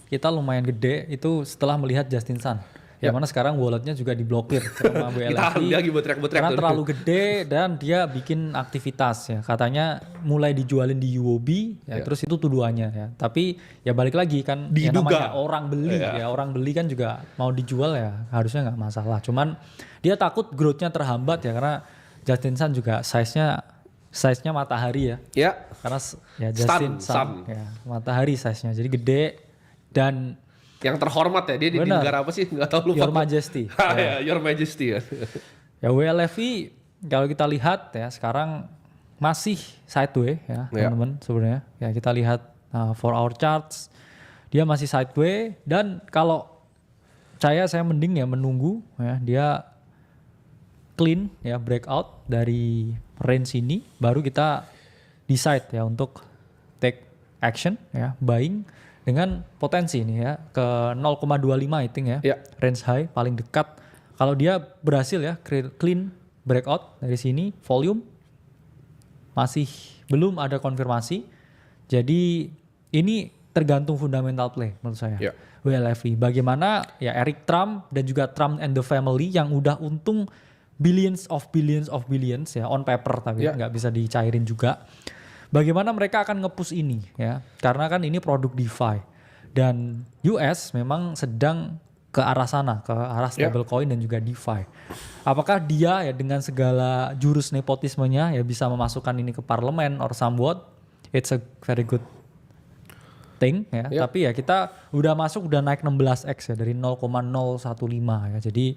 Kita lumayan gede itu setelah melihat Justin Sun. Yang mana sekarang walletnya juga diblokir sama WLFE karena terlalu gede dan dia bikin aktivitas ya. Katanya mulai dijualin di UOB ya, terus itu tuduhannya ya. Tapi ya balik lagi kan ya namanya orang beli ya, orang beli kan juga mau dijual ya harusnya nggak masalah. Cuman dia takut growth-nya terhambat ya karena Justin Sun juga size-nya size-nya matahari ya. Ya. Karena ya Justin sun. Ya, matahari size-nya. Jadi gede dan yang terhormat ya. Dia di negara apa sih? Enggak tahu lupa. Your Majesty. Ya, Your Majesty ya. Ya WLFE kalau kita lihat ya sekarang masih sideways ya teman-teman sebenarnya. Ya kita lihat 4-hour charts dia masih sideways dan kalau saya mending ya menunggu ya dia clean ya breakout dari range ini baru kita decide ya untuk take action ya buying dengan potensi ini ya ke 0,25 I think ya range high paling dekat kalau dia berhasil ya clean breakout dari sini volume masih belum ada konfirmasi jadi ini tergantung fundamental play menurut saya WLFE bagaimana ya Eric Trump dan juga Trump and the family yang udah untung billions of billions ya on paper tapi nggak bisa dicairin juga. Bagaimana mereka akan nge-push ini ya? Karena kan ini produk DeFi dan US memang sedang ke arah sana, ke arah stablecoin dan juga DeFi. Apakah dia ya dengan segala jurus nepotismenya ya bisa memasukkan ini ke parlemen or somewhat? It's a very good thing ya. Tapi ya kita udah masuk udah naik 16x ya dari 0,015 ya. Jadi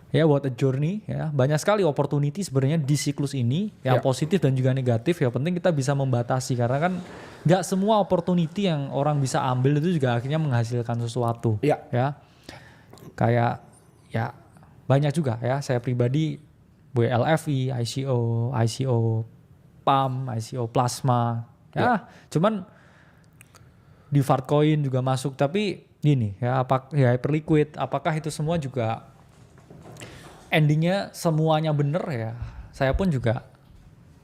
ya what a journey ya banyak sekali opportunity sebenarnya di siklus ini yang positif dan juga negatif ya penting kita bisa membatasi karena kan nggak semua opportunity yang orang bisa ambil itu juga akhirnya menghasilkan sesuatu ya kayak ya banyak juga ya saya pribadi WLFE, ICO, PAM, ICO Plasma ya cuman di Fartcoin juga masuk tapi gini ya Hyperliquid apakah itu semua juga endingnya semuanya bener ya saya pun juga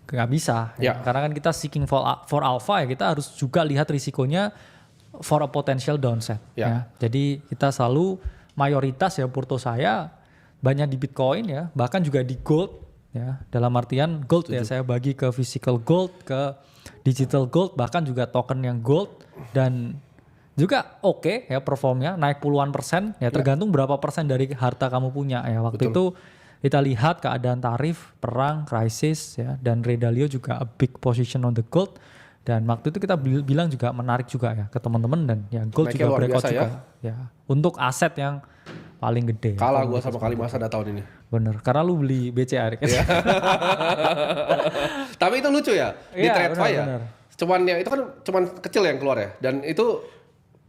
nggak bisa ya. Karena kan kita seeking for alpha ya kita harus juga lihat risikonya for a potential downside ya. Jadi kita selalu mayoritas ya porto saya banyak di Bitcoin ya bahkan juga di gold ya dalam artian gold ya saya bagi ke physical gold ke digital gold bahkan juga token yang gold dan juga oke ya performnya naik puluhan persen ya tergantung berapa persen dari harta kamu punya ya waktu itu kita lihat keadaan tarif perang krisis ya dan Ray Dalio juga a big position on the gold dan waktu itu kita bilang juga menarik juga ya ke teman-teman dan ya gold naiknya juga breakout juga ya untuk aset yang paling gede kalah gue sama Kalimasada tahun ini bener karena lu beli BCA kan tapi itu lucu ya di TradeFi ya cuman ya itu kan cuman kecil yang keluar ya dan itu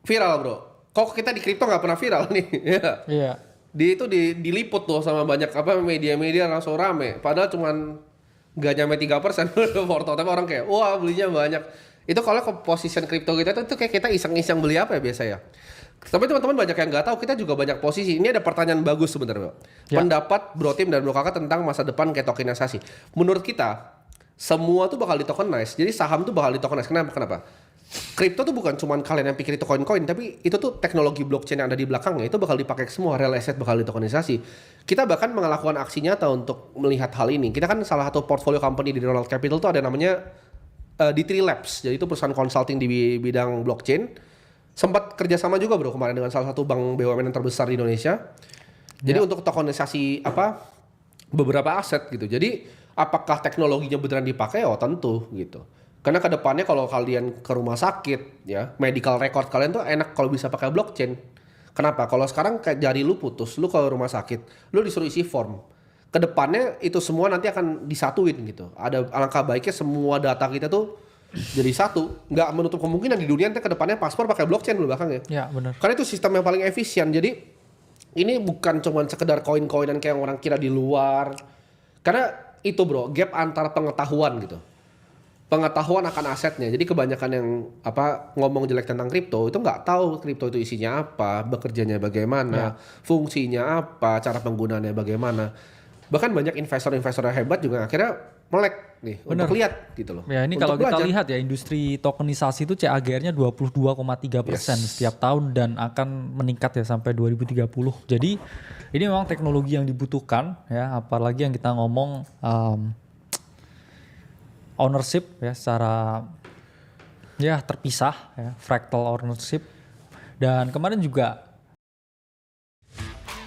viral bro, kok kita di kripto nggak pernah viral nih? Iya. Itu diliput tuh sama banyak media-media langsung rame. Padahal cuman nggak nyampe 3% porto, tapi orang kayak wah belinya banyak. Itu kalau ke position kripto kita itu kayak kita iseng-iseng beli apa ya biasa ya. Tapi teman-teman banyak yang nggak tahu kita juga banyak posisi. Ini ada pertanyaan bagus sebenarnya. Pendapat Bro Tim dan Bro Kakak tentang masa depan kayak tokenisasi. Menurut kita semua tuh bakal ditokenize. Jadi saham tuh bakal ditokenize. Kenapa? Kripto tuh bukan cuma kalian yang pikir itu koin-koin, tapi itu tuh teknologi blockchain yang ada di belakangnya itu bakal dipakai semua, real asset bakal ditokenisasi. Kita bahkan melakukan aksi nyata untuk melihat hal ini. Kita kan salah satu portfolio company di Donald Capital tuh ada namanya D3 Labs, jadi itu perusahaan consulting di bidang blockchain. Sempat kerjasama juga bro kemarin dengan salah satu bank BUMN yang terbesar di Indonesia. Jadi untuk tokenisasi beberapa aset gitu. Jadi apakah teknologinya beneran dipakai? Oh tentu gitu. Karena ke depannya kalau kalian ke rumah sakit ya, medical record kalian tuh enak kalau bisa pakai blockchain. Kenapa? Kalau sekarang kayak jari lu putus, lu ke rumah sakit, lu disuruh isi form. Ke depannya itu semua nanti akan disatuin gitu. Ada alangkah baiknya semua data kita tuh jadi satu. Nggak menutup kemungkinan di dunia nanti ke depannya paspor pakai blockchain lu bahkan ya. Ya benar. Karena itu sistem yang paling efisien. Jadi ini bukan cuma sekedar koin-koinan kayak yang orang kira di luar. Karena itu bro, gap antara pengetahuan gitu. Pengetahuan akan asetnya. Jadi kebanyakan yang ngomong jelek tentang kripto itu nggak tahu kripto itu isinya apa, bekerjanya bagaimana, fungsinya apa, cara penggunaannya bagaimana. Bahkan banyak investor-investor yang hebat juga akhirnya melek nih untuk lihat gitu loh. Ya ini kalau kita lihat ya industri tokenisasi itu CAGR-nya 22,3% setiap tahun dan akan meningkat ya sampai 2030. Jadi ini memang teknologi yang dibutuhkan ya, apalagi yang kita ngomong ownership ya secara ya terpisah ya, fractal ownership. Dan kemarin juga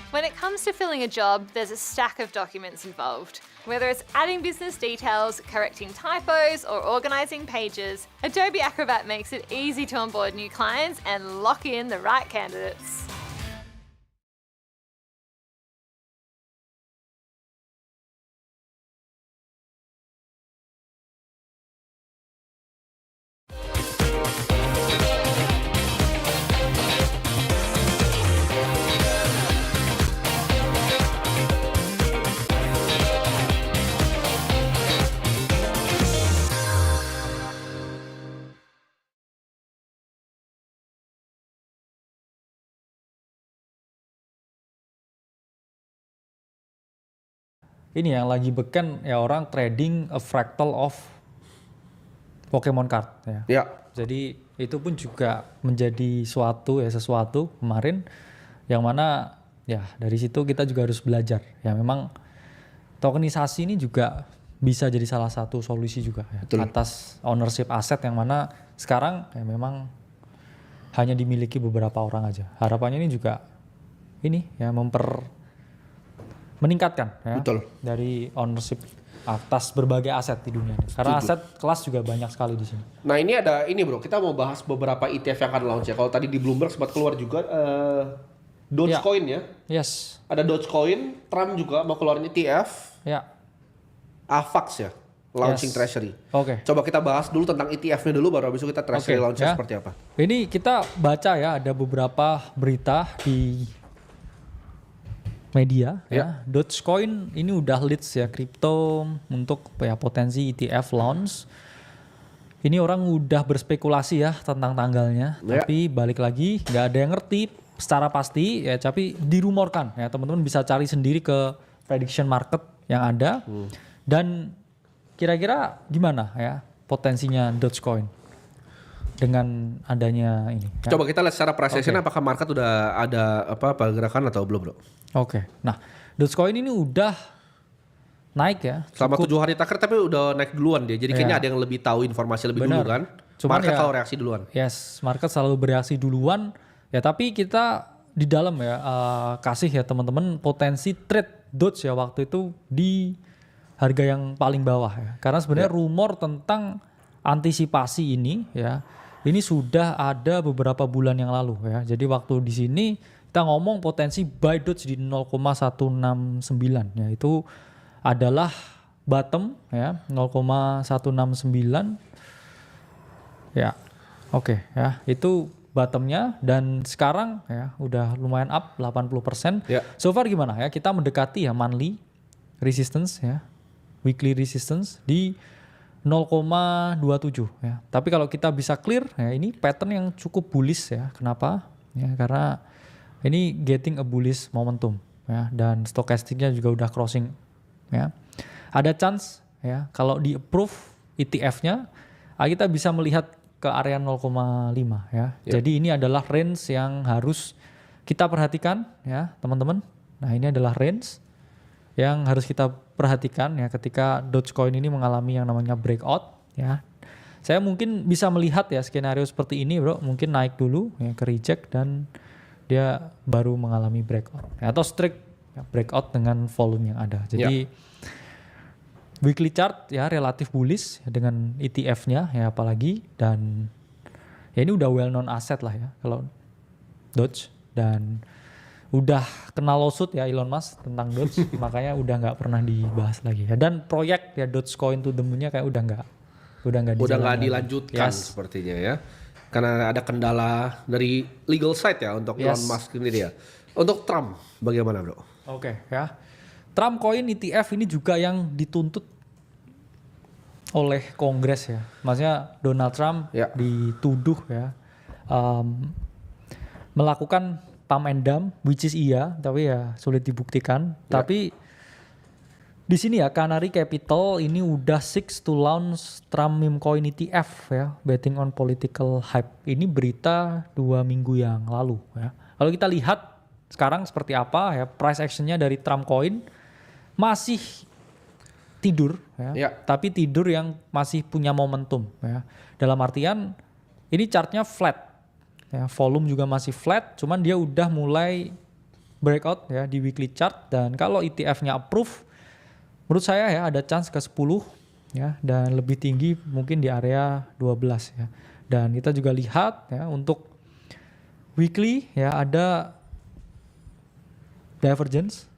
When it comes to filling a job, there's a stack of documents involved. Whether it's adding business details, correcting typos, or organizing pages, Adobe Acrobat makes it easy to onboard new clients and lock in the right candidates. Ini yang lagi beken ya orang trading a fractal of Pokemon card ya. Ya. Jadi itu pun juga menjadi sesuatu kemarin yang mana ya dari situ kita juga harus belajar. Ya memang tokenisasi ini juga bisa jadi salah satu solusi juga ya, atas ownership aset yang mana sekarang ya memang hanya dimiliki beberapa orang aja. Harapannya ini juga ini ya meningkatkan ya, dari ownership atas berbagai aset di dunia ini. Karena aset kelas juga banyak sekali di sini. Nah ini ada ini bro, kita mau bahas beberapa ETF yang akan launch ya. Kalau tadi di Bloomberg sempat keluar juga Dogecoin ya. Yes. Ada Dogecoin, Trump juga mau keluarin ETF. Ya. AVAX ya, launching treasury. Oke. Coba kita bahas dulu tentang ETF-nya dulu, baru habis itu kita treasury launchnya seperti apa. Ini kita baca ya, ada beberapa berita di media ya. Dogecoin ini udah leads ya kripto untuk ya potensi ETF launch. Ini orang udah berspekulasi ya tentang tanggalnya, tapi balik lagi nggak ada yang ngerti secara pasti ya, tapi dirumorkan ya, teman-teman bisa cari sendiri ke prediction market yang ada. Dan kira-kira gimana ya potensinya Dogecoin dengan adanya ini. Coba kita lihat secara price action apakah market udah ada apa pergerakan atau belum bro. Oke, nah Dogecoin ini udah naik ya. Selama 7 hari terakhir tapi udah naik duluan dia. Jadi kayaknya ada yang lebih tahu informasi lebih dulu kan. Market kalau reaksi duluan. Yes, market selalu bereaksi duluan. Ya tapi kita di dalam ya kasih ya teman-teman potensi trade Doge ya waktu itu di harga yang paling bawah ya. Karena sebenarnya rumor tentang antisipasi ini ya, ini sudah ada beberapa bulan yang lalu ya. Jadi waktu di sini kita ngomong potensi buy Doge di 0,169 ya, itu adalah bottom ya 0,169 ya. Oke ya, itu bottomnya dan sekarang ya udah lumayan up 80%. So far gimana ya, kita mendekati ya monthly resistance ya, weekly resistance di 0,27 ya. Tapi kalau kita bisa clear ya, ini pattern yang cukup bullish ya. Kenapa? Ya karena ini getting a bullish momentum ya, dan stokastiknya juga udah crossing ya. Ada chance ya kalau di approve ETF-nya kita bisa melihat ke area 0,5 ya. Jadi ini adalah range yang harus kita perhatikan ya, teman-teman. Nah, ini adalah range yang harus kita perhatikan ya ketika Dogecoin ini mengalami yang namanya breakout ya. Saya mungkin bisa melihat ya skenario seperti ini bro, mungkin naik dulu ya ke reject dan dia baru mengalami breakout ya, atau strict ya, breakout dengan volume yang ada. Jadi weekly chart ya relatif bullish ya, dengan ETF-nya ya apalagi, dan ya ini udah well known asset lah ya kalau Doge, dan udah kenal lawsuit ya Elon Musk tentang Doge makanya udah nggak pernah dibahas lagi ya, dan proyek ya Dogecoin to the moon-nya kayak udah nggak dilanjutkan sepertinya ya, karena ada kendala dari legal side ya untuk Elon Musk sendiri ya. Untuk Trump bagaimana bro? Oke ya, Trump Coin ETF ini juga yang dituntut oleh Kongres ya, maksudnya Donald Trump dituduh ya melakukan pump and dump, which is tapi ya sulit dibuktikan. Tapi di sini ya Canary Capital ini udah 6 to launch Trump meme coin ETF ya, betting on political hype. Ini berita 2 minggu yang lalu ya. Kalau kita lihat sekarang seperti apa ya price actionnya dari Trump coin, masih tidur ya, tapi tidur yang masih punya momentum ya. Dalam artian ini chartnya flat ya, volume juga masih flat, cuman dia udah mulai breakout ya di weekly chart, dan kalau ETF-nya approve menurut saya ya ada chance ke 10 ya, dan lebih tinggi mungkin di area 12 ya. Dan kita juga lihat ya untuk weekly ya ada divergence,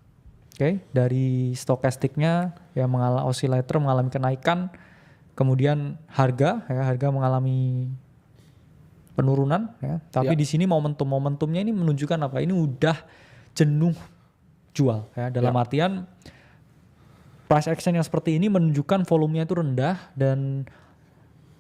dari stokastiknya ya oscillator mengalami kenaikan, kemudian harga mengalami penurunan ya. Tapi di sini momentumnya ini menunjukkan apa? Ini udah jenuh jual ya, dalam artian price action yang seperti ini menunjukkan volumenya itu rendah dan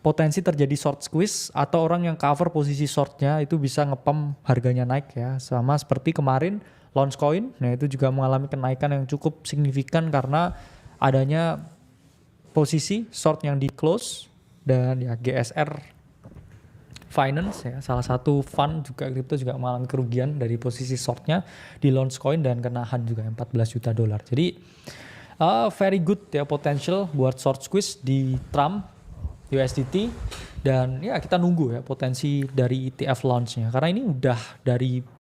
potensi terjadi short squeeze atau orang yang cover posisi shortnya itu bisa ngepump harganya naik ya. Sama seperti kemarin Launchcoin, nah itu juga mengalami kenaikan yang cukup signifikan karena adanya posisi short yang di close, dan ya GSR Finance ya, salah satu fund juga kripto juga mengalami kerugian dari posisi shortnya di Launchcoin dan kenahan juga $14 juta. Jadi very good ya potential buat short squeeze di Trump USDT, dan ya kita nunggu ya potensi dari ETF launchnya karena ini udah dari.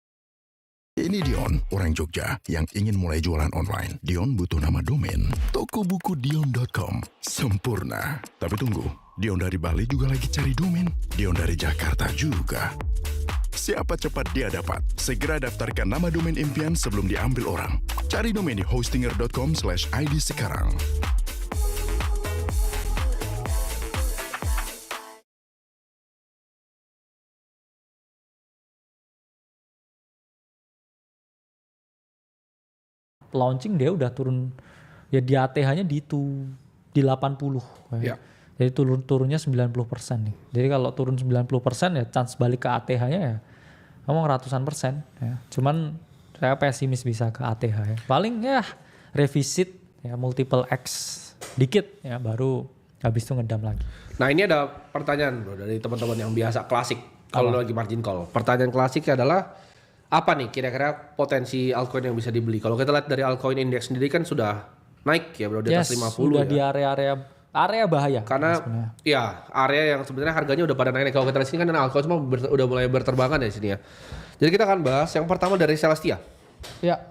Ini Dion, orang Jogja yang ingin mulai jualan online. Dion butuh nama domain. Toko buku Dion.com. Sempurna. Tapi tunggu, Dion dari Bali juga lagi cari domain. Dion dari Jakarta juga. Siapa cepat dia dapat. Segera daftarkan nama domain impian sebelum diambil orang. Cari domain di hostinger.com/id sekarang. Launching dia udah turun ya, di ATH-nya di 80 ya. Jadi turunnya 90% nih. Jadi kalau turun 90% ya chance balik ke ATH-nya ya ngomong ratusan persen ya. Cuman saya pesimis bisa ke ATH ya. Paling ya revisit ya multiple X dikit ya baru habis itu ngedam lagi. Nah, ini ada pertanyaan bro dari teman-teman yang biasa klasik kalau lagi margin call. Pertanyaan klasiknya adalah apa nih kira-kira potensi altcoin yang bisa dibeli? Kalau kita lihat dari altcoin index sendiri kan sudah naik ya bro, di atas 50 sudah ya. Di area bahaya. Karena ya area yang sebenarnya harganya udah pada naik. Kalau kita lihat sini kan altcoin semua udah mulai berterbangan ya sini ya. Jadi kita akan bahas yang pertama dari Celestia. Ya.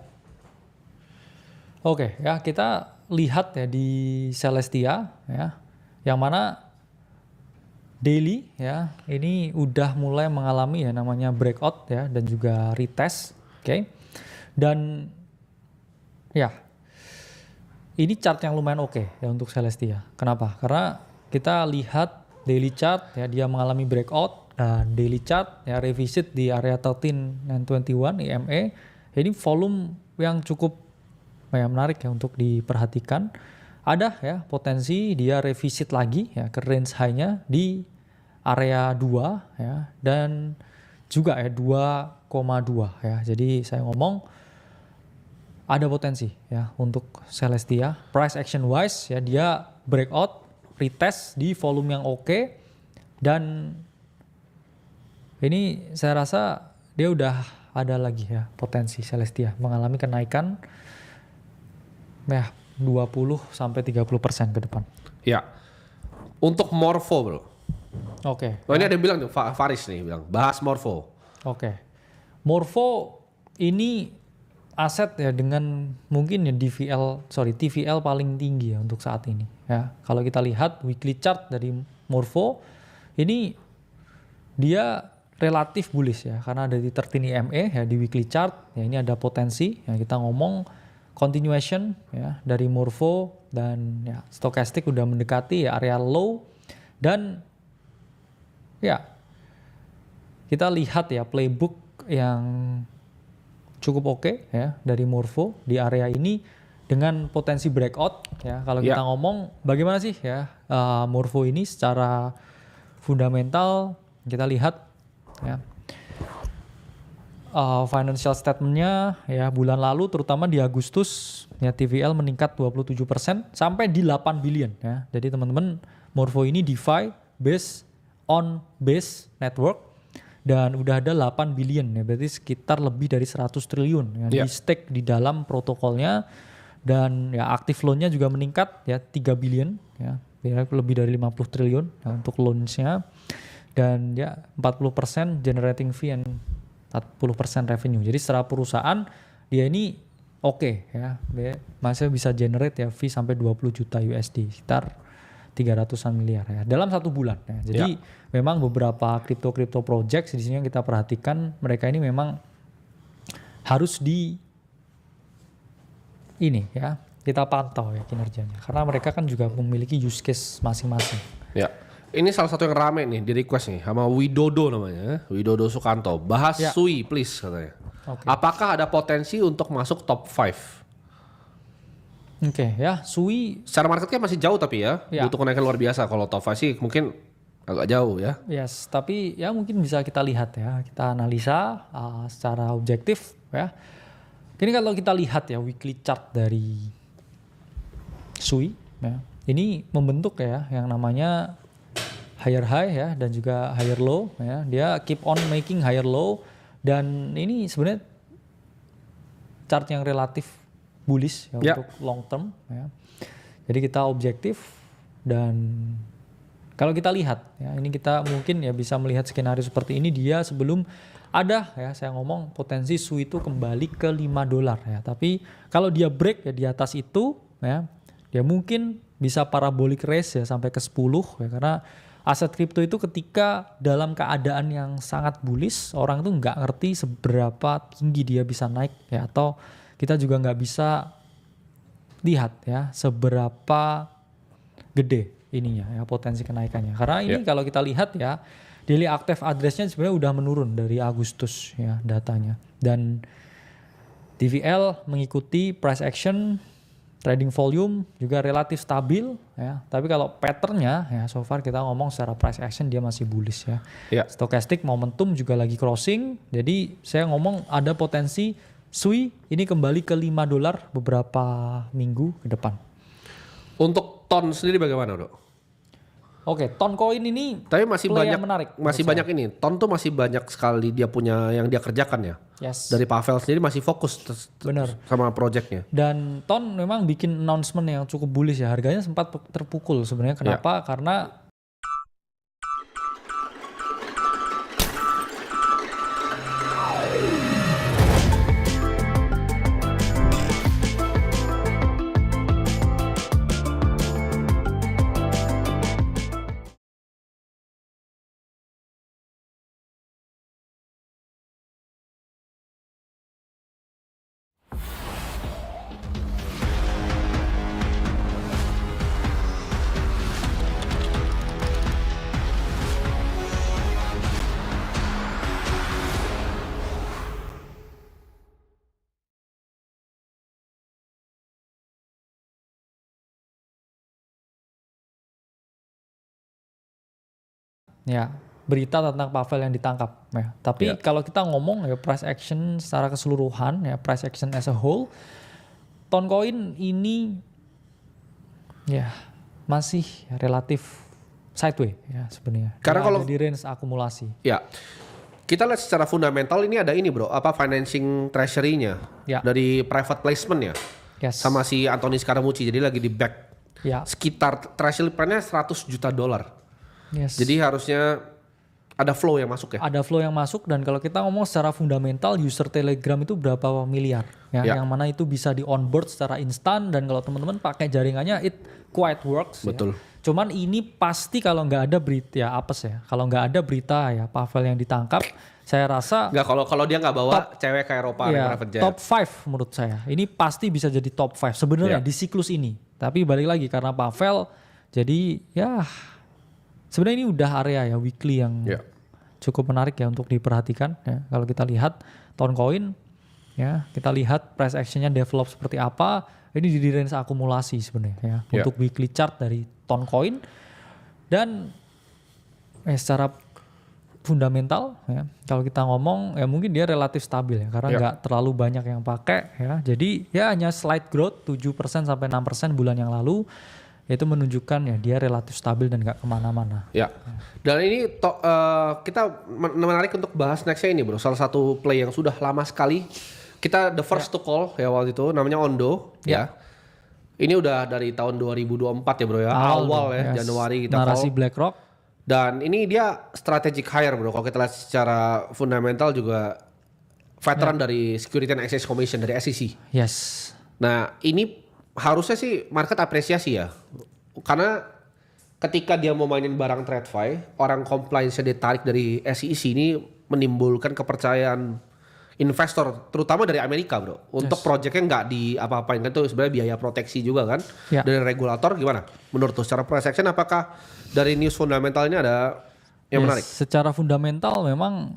Oke, ya kita lihat ya di Celestia ya. Yang mana daily ya ini udah mulai mengalami ya namanya breakout ya dan juga retest, dan ya ini chart yang lumayan oke ya untuk Celestia. Kenapa? Karena kita lihat daily chart ya dia mengalami breakout, dan daily chart ya revisit di area 13.921 EMA. Ini volume yang cukup ya menarik ya untuk diperhatikan. Ada ya potensi dia revisit lagi ya ke range high-nya di area 2 ya, dan juga ya 2,2 ya. Jadi saya ngomong ada potensi ya untuk Celestia. Price action wise ya dia breakout, retest di volume yang oke, dan ini saya rasa dia udah ada lagi ya potensi Celestia mengalami kenaikan ya 20-30% ke depan. Ya. Untuk Morpho bro. Oke. Oh, ini ada yang bilang tuh, Faris nih bilang, bahas Morpho. Oke. Morpho ini aset ya dengan mungkin ya TVL paling tinggi ya untuk saat ini ya. Kalau kita lihat weekly chart dari Morpho ini dia relatif bullish ya karena ada di 13 EMA ya di weekly chart ya. Ini ada potensi ya, kita ngomong continuation ya dari Morpho, dan ya stokastik udah mendekati ya area low, dan ya kita lihat ya playbook yang cukup oke ya dari Morpho di area ini dengan potensi breakout ya. Kalau kita ngomong bagaimana sih ya Morpho ini secara fundamental, kita lihat ya financial statementnya ya bulan lalu terutama di Agustus ya TVL meningkat 27% sampai di 8 billion ya. Jadi teman-teman Morpho ini DeFi based on base network dan udah ada 8 billion ya, berarti sekitar lebih dari 100 triliun ya di stake di dalam protokolnya, dan ya active loan-nya juga meningkat ya 3 billion ya, lebih dari 50 triliun ya, untuk loans-nya, dan ya 40% generating fee and 40% revenue. Jadi secara perusahaan dia ini oke ya. Dia masih bisa generate ya fee sampai 20 juta USD, sekitar 300-an miliar ya dalam 1 bulan ya. Jadi memang beberapa crypto project di sini yang kita perhatikan, mereka ini memang harus kita pantau ya kinerjanya, karena mereka kan juga memiliki use case masing-masing. Ya, ini salah satu yang rame nih di request nih sama Widodo namanya, Widodo Sukanto. Bahas Sui please katanya. Apakah ada potensi untuk masuk top 5? Oke, ya Sui secara marketnya masih jauh tapi ya butuh kenaikan luar biasa. Kalau top 5 sih mungkin agak jauh ya. Yes, tapi ya mungkin bisa kita lihat ya, kita analisa secara objektif ya. Ini kalau kita lihat ya weekly chart dari Sui ya, ini membentuk ya yang namanya higher high ya dan juga higher low ya. Dia keep on making higher low dan ini sebenarnya chart yang relatif bullish ya untuk long term ya. Jadi kita objektif dan kalau kita lihat ya, ini kita mungkin ya bisa melihat skenario seperti ini. Dia sebelum ada ya saya ngomong potensi Sui itu kembali ke $5 ya. Tapi kalau dia break ya di atas itu ya, dia mungkin bisa parabolic race ya sampai ke 10 ya, karena aset kripto itu ketika dalam keadaan yang sangat bullish, orang tuh nggak ngerti seberapa tinggi dia bisa naik ya, atau kita juga nggak bisa lihat ya seberapa gede ininya ya potensi kenaikannya. Karena ini kalau kita lihat ya daily active address-nya sebenarnya udah menurun dari Agustus ya datanya, dan TVL mengikuti price action, trading volume juga relatif stabil ya. Tapi kalau patternnya ya so far kita ngomong secara price action dia masih bullish ya. Stochastic momentum juga lagi crossing. Jadi saya ngomong ada potensi Sui ini kembali ke $5 beberapa minggu ke depan. Untuk TON sendiri bagaimana, Dok? Oke, Toncoin ini tapi masih banyak menarik. Masih banyak ini. TON tuh masih banyak sekali dia punya yang dia kerjakan ya. Yes. Dari Pavel sendiri masih fokus sama projectnya. Dan TON memang bikin announcement yang cukup bullish ya. Harganya sempat terpukul sebenarnya. Kenapa? Karena ya berita tentang Pavel yang ditangkap ya. Tapi kalau kita ngomong ya price action secara keseluruhan ya, price action as a whole, Toncoin ini ya masih relatif sideways ya sebenarnya. Karena kalau di range akumulasi. Ya. Kita lihat secara fundamental ini ada ini bro, apa financing treasury-nya dari private placement ya. Sama si Anthony Scaramucci, jadi lagi di back. Sekitar treasury plan-nya $100 juta. Jadi harusnya ada flow yang masuk ya. Ada flow yang masuk, dan kalau kita ngomong secara fundamental user Telegram itu berapa miliar ya, yang mana itu bisa di onboard secara instan, dan kalau teman-teman pakai jaringannya it quite works. Betul. Ya. Cuman ini pasti kalau nggak ada berita ya apes ya. Kalau nggak ada berita ya Pavel yang ditangkap, saya rasa nggak, kalau dia nggak bawa cewek ke Eropa top 5 menurut saya. Ini pasti bisa jadi top 5 sebenarnya di siklus ini. Tapi balik lagi karena Pavel, jadi ya sebenarnya ini udah area ya weekly yang cukup menarik ya untuk diperhatikan ya. Kalau kita lihat Toncoin ya, kita lihat price actionnya develop seperti apa. Ini di range akumulasi sebenarnya ya untuk weekly chart dari Toncoin, dan secara fundamental ya kalau kita ngomong ya mungkin dia relatif stabil ya, karena nggak terlalu banyak yang pakai ya. Jadi ya hanya slight growth 7% sampai 6% bulan yang lalu. Itu menunjukkan ya dia relatif stabil dan nggak kemana-mana. Ya. Dan ini kita menarik untuk bahas nextnya ini bro. Salah satu play yang sudah lama sekali. Kita the first to call ya waktu itu, namanya Ondo. Ya. Ini udah dari tahun 2024 ya bro ya. Awal ya Januari kita narasi call. BlackRock. Dan ini dia strategic hire bro. Kalau kita lihat secara fundamental juga veteran dari Security and Exchange Commission dari SEC. Yes. Nah ini harusnya sih market apresiasi ya, karena ketika dia mau mainin barang TradFi, orang compliance-nya ditarik dari SEC ini menimbulkan kepercayaan investor, terutama dari Amerika bro. Untuk projectnya nggak di apa-apain kan, itu sebenarnya biaya proteksi juga kan dari regulator. Gimana menurut tuh secara price action, apakah dari news fundamental ini ada yang menarik? Secara fundamental memang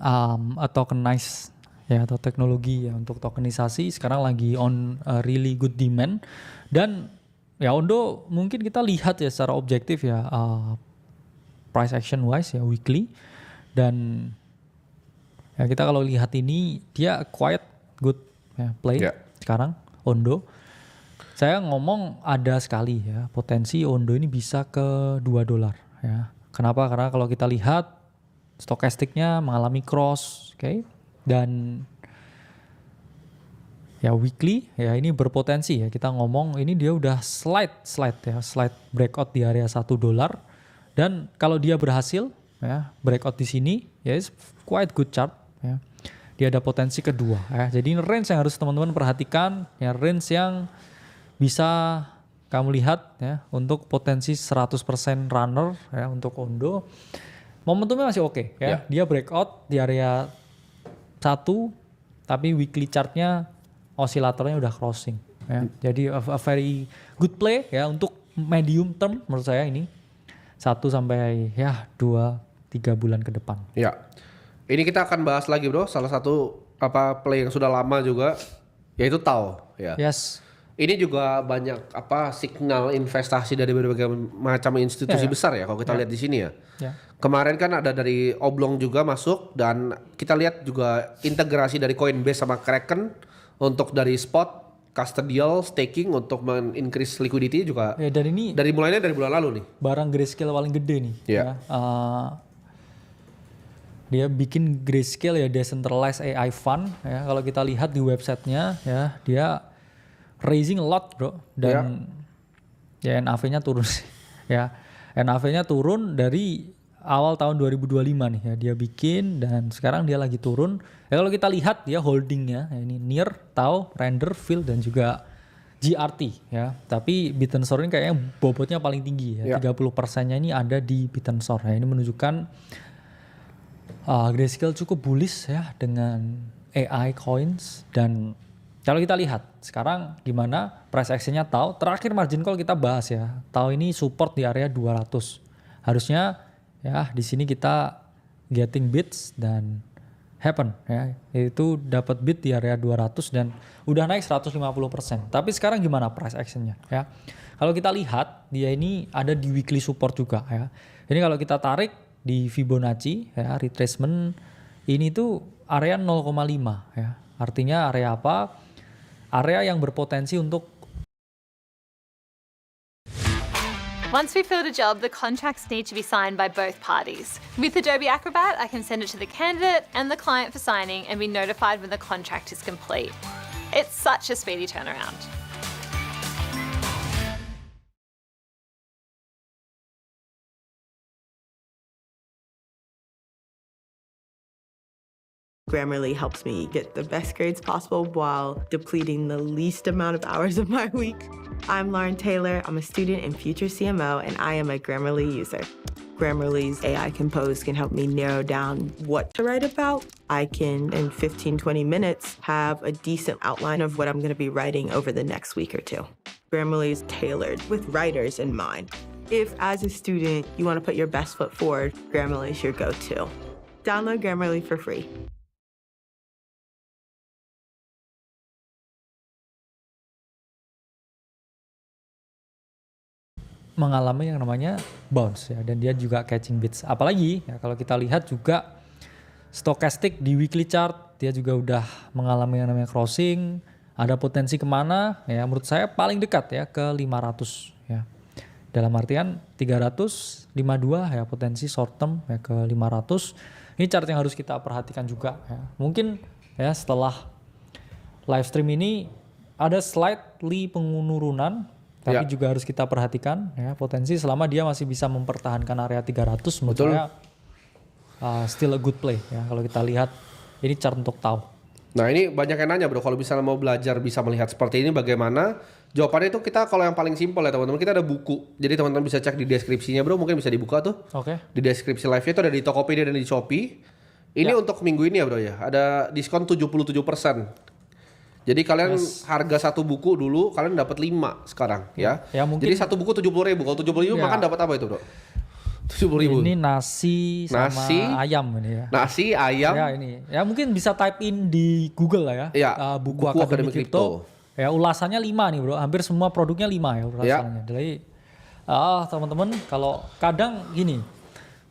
tokenize ya, atau teknologi ya untuk tokenisasi sekarang lagi on really good demand. Dan ya Ondo mungkin kita lihat ya secara objektif ya, price action wise ya weekly, dan ya kita kalau lihat ini dia quite good ya, play sekarang Ondo. Saya ngomong ada sekali ya potensi Ondo ini bisa ke $2 ya. Kenapa? Karena kalau kita lihat stokastiknya mengalami cross, dan ya weekly ya ini berpotensi ya, kita ngomong ini dia udah slide breakout di area $1, dan kalau dia berhasil ya breakout di sini ya quite good chart ya, dia ada potensi kedua ya. Jadi ini range yang harus teman-teman perhatikan ya, range yang bisa kamu lihat ya untuk potensi 100% runner ya untuk Ondo. Momentumnya masih oke ya. Dia breakout di area 1, tapi weekly chartnya osilatornya udah crossing ya. Jadi a very good play ya untuk medium term menurut saya ini 1 sampai ya 2-3 bulan ke depan. Ya. Ini kita akan bahas lagi bro, salah satu play yang sudah lama juga yaitu TAO ya. Yes. Ini juga banyak signal investasi dari berbagai macam institusi besar ya kalau kita lihat di sini ya. Kemarin kan ada dari Oblong juga masuk, dan kita lihat juga integrasi dari Coinbase sama Kraken untuk dari spot, custodial, staking untuk men-increase liquidity juga. Ya, dan ini mulainya dari bulan lalu nih. Barang Grayscale paling gede nih. Ya. Dia bikin Grayscale ya decentralized AI fund ya. Kalau kita lihat di websitenya ya, dia raising a lot bro, dan ya NAV-nya turun sih ya. NAV-nya turun dari awal tahun 2025 nih ya, dia bikin, dan sekarang dia lagi turun. Ya kalau kita lihat dia holdingnya ya, ini Near, TAO, Render, Phil, dan juga GRT ya. Tapi Bitensor ini kayaknya bobotnya paling tinggi ya. 30%-nya ini ada di Bitensor ya. Ini menunjukkan Grayscale cukup bullish ya dengan AI coins. Dan kalau kita lihat sekarang gimana price action-nya TAO, terakhir margin call kita bahas ya. TAO ini support di area 200. Harusnya ya di sini kita getting bids dan happen ya. Itu dapat bid di area 200 dan udah naik 150%. Tapi sekarang gimana price action-nya ya? Kalau kita lihat dia ini ada di weekly support juga ya. Ini kalau kita tarik di Fibonacci ya, retracement ini tuh area 0,5 ya. Artinya area apa? Area yang berpotensi untuk. Once we filled a job, the contracts need to be signed by both parties. With Adobe Acrobat, I can send it to the candidate and the client for signing and be notified when the contract is complete. It's such a speedy turnaround. Grammarly helps me get the best grades possible while depleting the least amount of hours of my week. I'm Lauren Taylor. I'm a student in Future CMO, and I am a Grammarly user. Grammarly's AI Compose can help me narrow down what to write about. I can, in 15-20 minutes, have a decent outline of what I'm going to be writing over the next week or two. Grammarly is tailored with writers in mind. If, as a student, you want to put your best foot forward, Grammarly is your go-to. Download Grammarly for free. Mengalami yang namanya bounce ya, dan dia juga catching bids. Apalagi ya kalau kita lihat juga stochastic di weekly chart dia juga udah mengalami yang namanya crossing. Ada potensi kemana ya, menurut saya paling dekat ya ke 500 ya. Dalam artian 352 ya potensi short term ya ke 500. Ini chart yang harus kita perhatikan juga ya. Mungkin ya setelah live stream ini ada slightly penurunan, tapi juga harus kita perhatikan ya potensi selama dia masih bisa mempertahankan area 300 menurut saya still a good play ya kalau kita lihat ini chart untuk TAO. Nah ini banyak yang nanya bro, kalau misalnya mau belajar bisa melihat seperti ini bagaimana? Jawabannya itu kita kalau yang paling simpel ya teman-teman, kita ada buku. Jadi teman-teman bisa cek di deskripsinya bro, mungkin bisa dibuka tuh. Oke. Di deskripsi live-nya itu ada di Tokopedia dan di Shopee. Ini untuk minggu ini ya bro ya, ada diskon 77%. Jadi kalian harga satu buku dulu, kalian dapat 5 sekarang ya. Mungkin, jadi satu buku 70.000, kalau 70.000 makan dapat apa itu bro? 70.000. Ini nasi sama ayam ini ya. Nasi, ayam. Ya ini. Ya mungkin bisa type in di Google lah ya. Ya. Buku Akademi Kripto. Ya ulasannya 5 nih bro. Hampir semua produknya 5 ya ulasannya. Jadi teman-teman kalau kadang gini,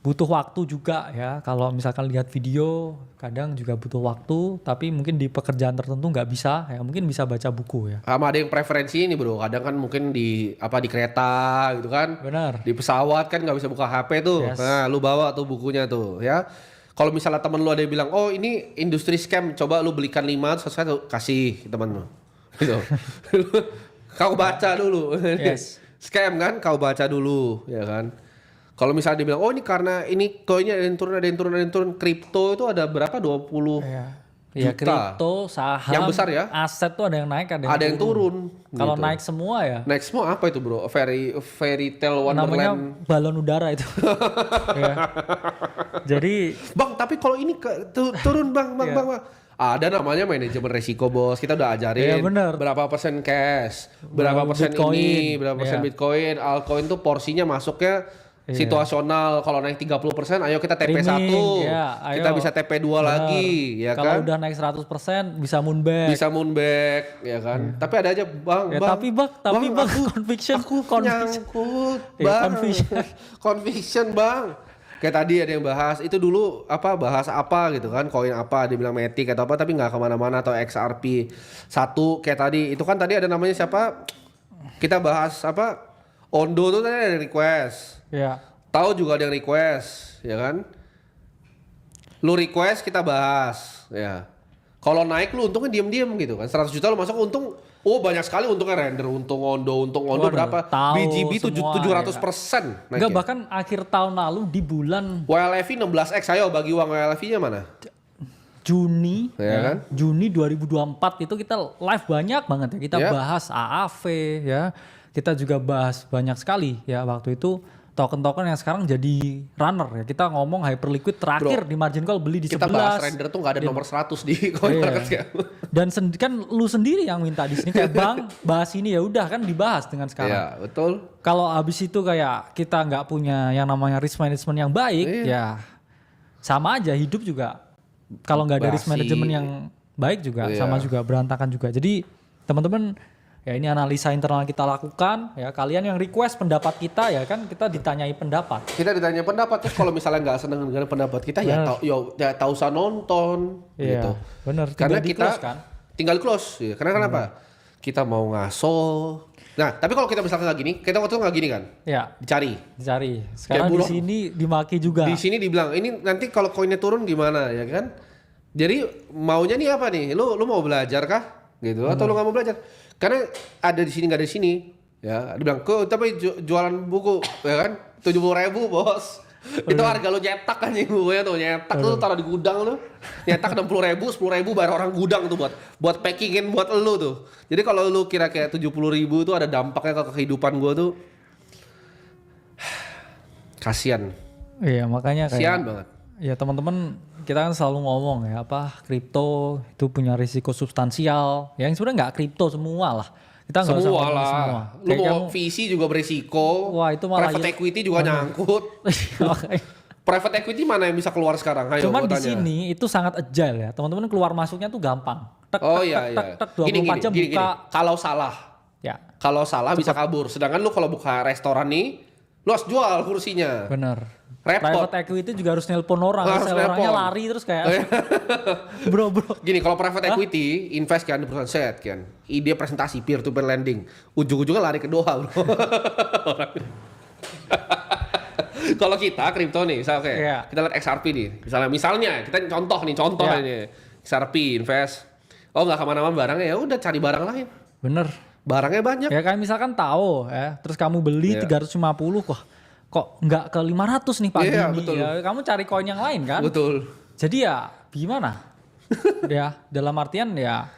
butuh waktu juga ya. Kalau misalkan lihat video, kadang juga butuh waktu. Tapi mungkin di pekerjaan tertentu nggak bisa. Ya mungkin bisa baca buku ya. Sama ada yang preferensi ini bro. Kadang kan mungkin di kereta gitu kan. Benar. Di pesawat kan nggak bisa buka HP tuh. Yes. Nah lu bawa tuh bukunya tuh ya. Kalau misalnya temen lu ada yang bilang, oh ini industri scam, coba lu belikan 5 selesai tuh kasih temen lu. Gitu. Kau baca dulu. Yes. Scam kan, kau baca dulu ya kan. Kalau misalnya dibilang, oh ini karena ini koinnya ada yang turun. Kripto itu ada berapa? 20 Ya juta. kripto, saham, yang besar ya. aset tuh ada yang naik, ada yang turun. Kalau gitu. naik semua ya. Naik semua apa itu bro? Fairy tale Wonderland. Namanya balon udara itu. Ya. Jadi. Bang, tapi kalau ini turun bang. Ada namanya manajemen resiko bos. Kita udah ajarin berapa persen cash, berapa persen Bitcoin, ini, berapa persen Bitcoin, altcoin tuh porsinya masuknya situasional. Kalau naik 30%, ayo kita TP 1. Kita bisa TP 2 lagi, ya kalau kan? Kalau udah naik 100% bisa moonback. Bisa moonback, ya kan? Tapi ada aja bang. Tapi bang, conviction. Aku nyangkut, bang. Conviction bang. Kayak tadi ada yang bahas, itu dulu bahas apa gitu kan, koin apa, dia bilang Matic atau apa, tapi nggak kemana-mana, atau XRP 1 kayak tadi, itu kan tadi ada namanya siapa, kita bahas Ondo tuh tadi ada request, tahu juga ada yang request, ya kan, lu request kita bahas, ya, kalau naik lu untungnya diem-diem gitu kan, 100 juta lu masuk untung. Oh banyak sekali untungnya render, untung Ondo berapa? BGB 700%. Enggak, bahkan akhir tahun lalu di bulan YLFI 16X, ayo bagi uang YLFI-nya mana? Juni, kan? Juni 2024 itu kita live banyak banget ya. Kita bahas AAV ya. Kita juga bahas banyak sekali ya waktu itu. Token-token yang sekarang jadi runner ya. Kita ngomong hyperliquid terakhir di margin call beli di 11. Kita bahas render tuh gak ada nomor 100 di coin market cap. Dan kan lu sendiri yang minta di sini kayak bang bahas ini ya udah kan dibahas dengan sekarang. Iya, betul. Kalau abis itu kayak kita nggak punya yang namanya risk management yang baik ya sama aja hidup juga. Kalau nggak ada risk management yang baik juga sama juga berantakan juga. Jadi teman-teman ya ini analisa internal kita lakukan ya, kalian yang request pendapat kita ya kan, kita ditanyai pendapat. Kita ditanya pendapat, terus kalau misalnya nggak seneng dengan pendapat kita ya tak usah nonton gitu. Bener. Karena kita tinggal close ya. Karena kenapa? Kita mau ngaso. Nah, tapi kalau kita misalkan nggak gini, kita waktu itu nggak gini kan? Ya. Dicari. Sekarang di sini dimaki juga. Di sini dibilang, ini nanti kalau koinnya turun gimana ya kan? Jadi maunya nih apa nih? Lu mau belajar kah? Gitu atau lu nggak mau belajar? Karena ada di sini nggak ada di sini, ya. Dia bilang, tapi jualan buku, ya kan, 70.000 bos. Itu harga lo nyetak kan bukunya tuh, nyetak tuh taruh di gudang lo, nyetak 60.000, 10.000 bayar orang gudang tuh buat packingin buat lo tuh. Jadi kalau lo kira kayak 70.000 tuh ada dampaknya ke kehidupan gue tuh, kasian. Iya makanya kasian banget. Ya teman-teman, kita kan selalu ngomong ya kripto itu punya risiko substansial. Yang sebenarnya nggak kripto semua lah. Kita nggak usah ngomong semua. Lu mau VC juga berisiko. Wah itu malah private equity juga nyangkut. Private equity mana yang bisa keluar sekarang? Ayo, cuman di sini itu sangat agile ya. Teman-teman keluar masuknya tuh gampang. Tek, 24 jam buka. Kalau salah. Ya. Kalau salah bisa kabur. Sedangkan lu kalau buka restoran nih, lu harus jual kursinya. Bener. Repot. Private equity juga harus nelpon orang, orangnya lari terus kayak bro. Gini, kalau private equity invest kan di perusahaan set kan, ide presentasi peer to peer lending, ujung-ujungnya lari ke Doha bro. Kalau kita kripto nih, misalnya kita lihat XRP nih, misalnya kita contoh ini XRP invest, nggak kemana-mana barangnya, ya udah cari barang lain. Bener. Barangnya banyak. Ya kayak misalkan tahu ya, terus kamu beli 350 kok nggak ke 500 nih pagi ini. Betul. Ya, kamu cari koin yang lain kan? Betul. Jadi ya gimana? Ya, dalam artian ya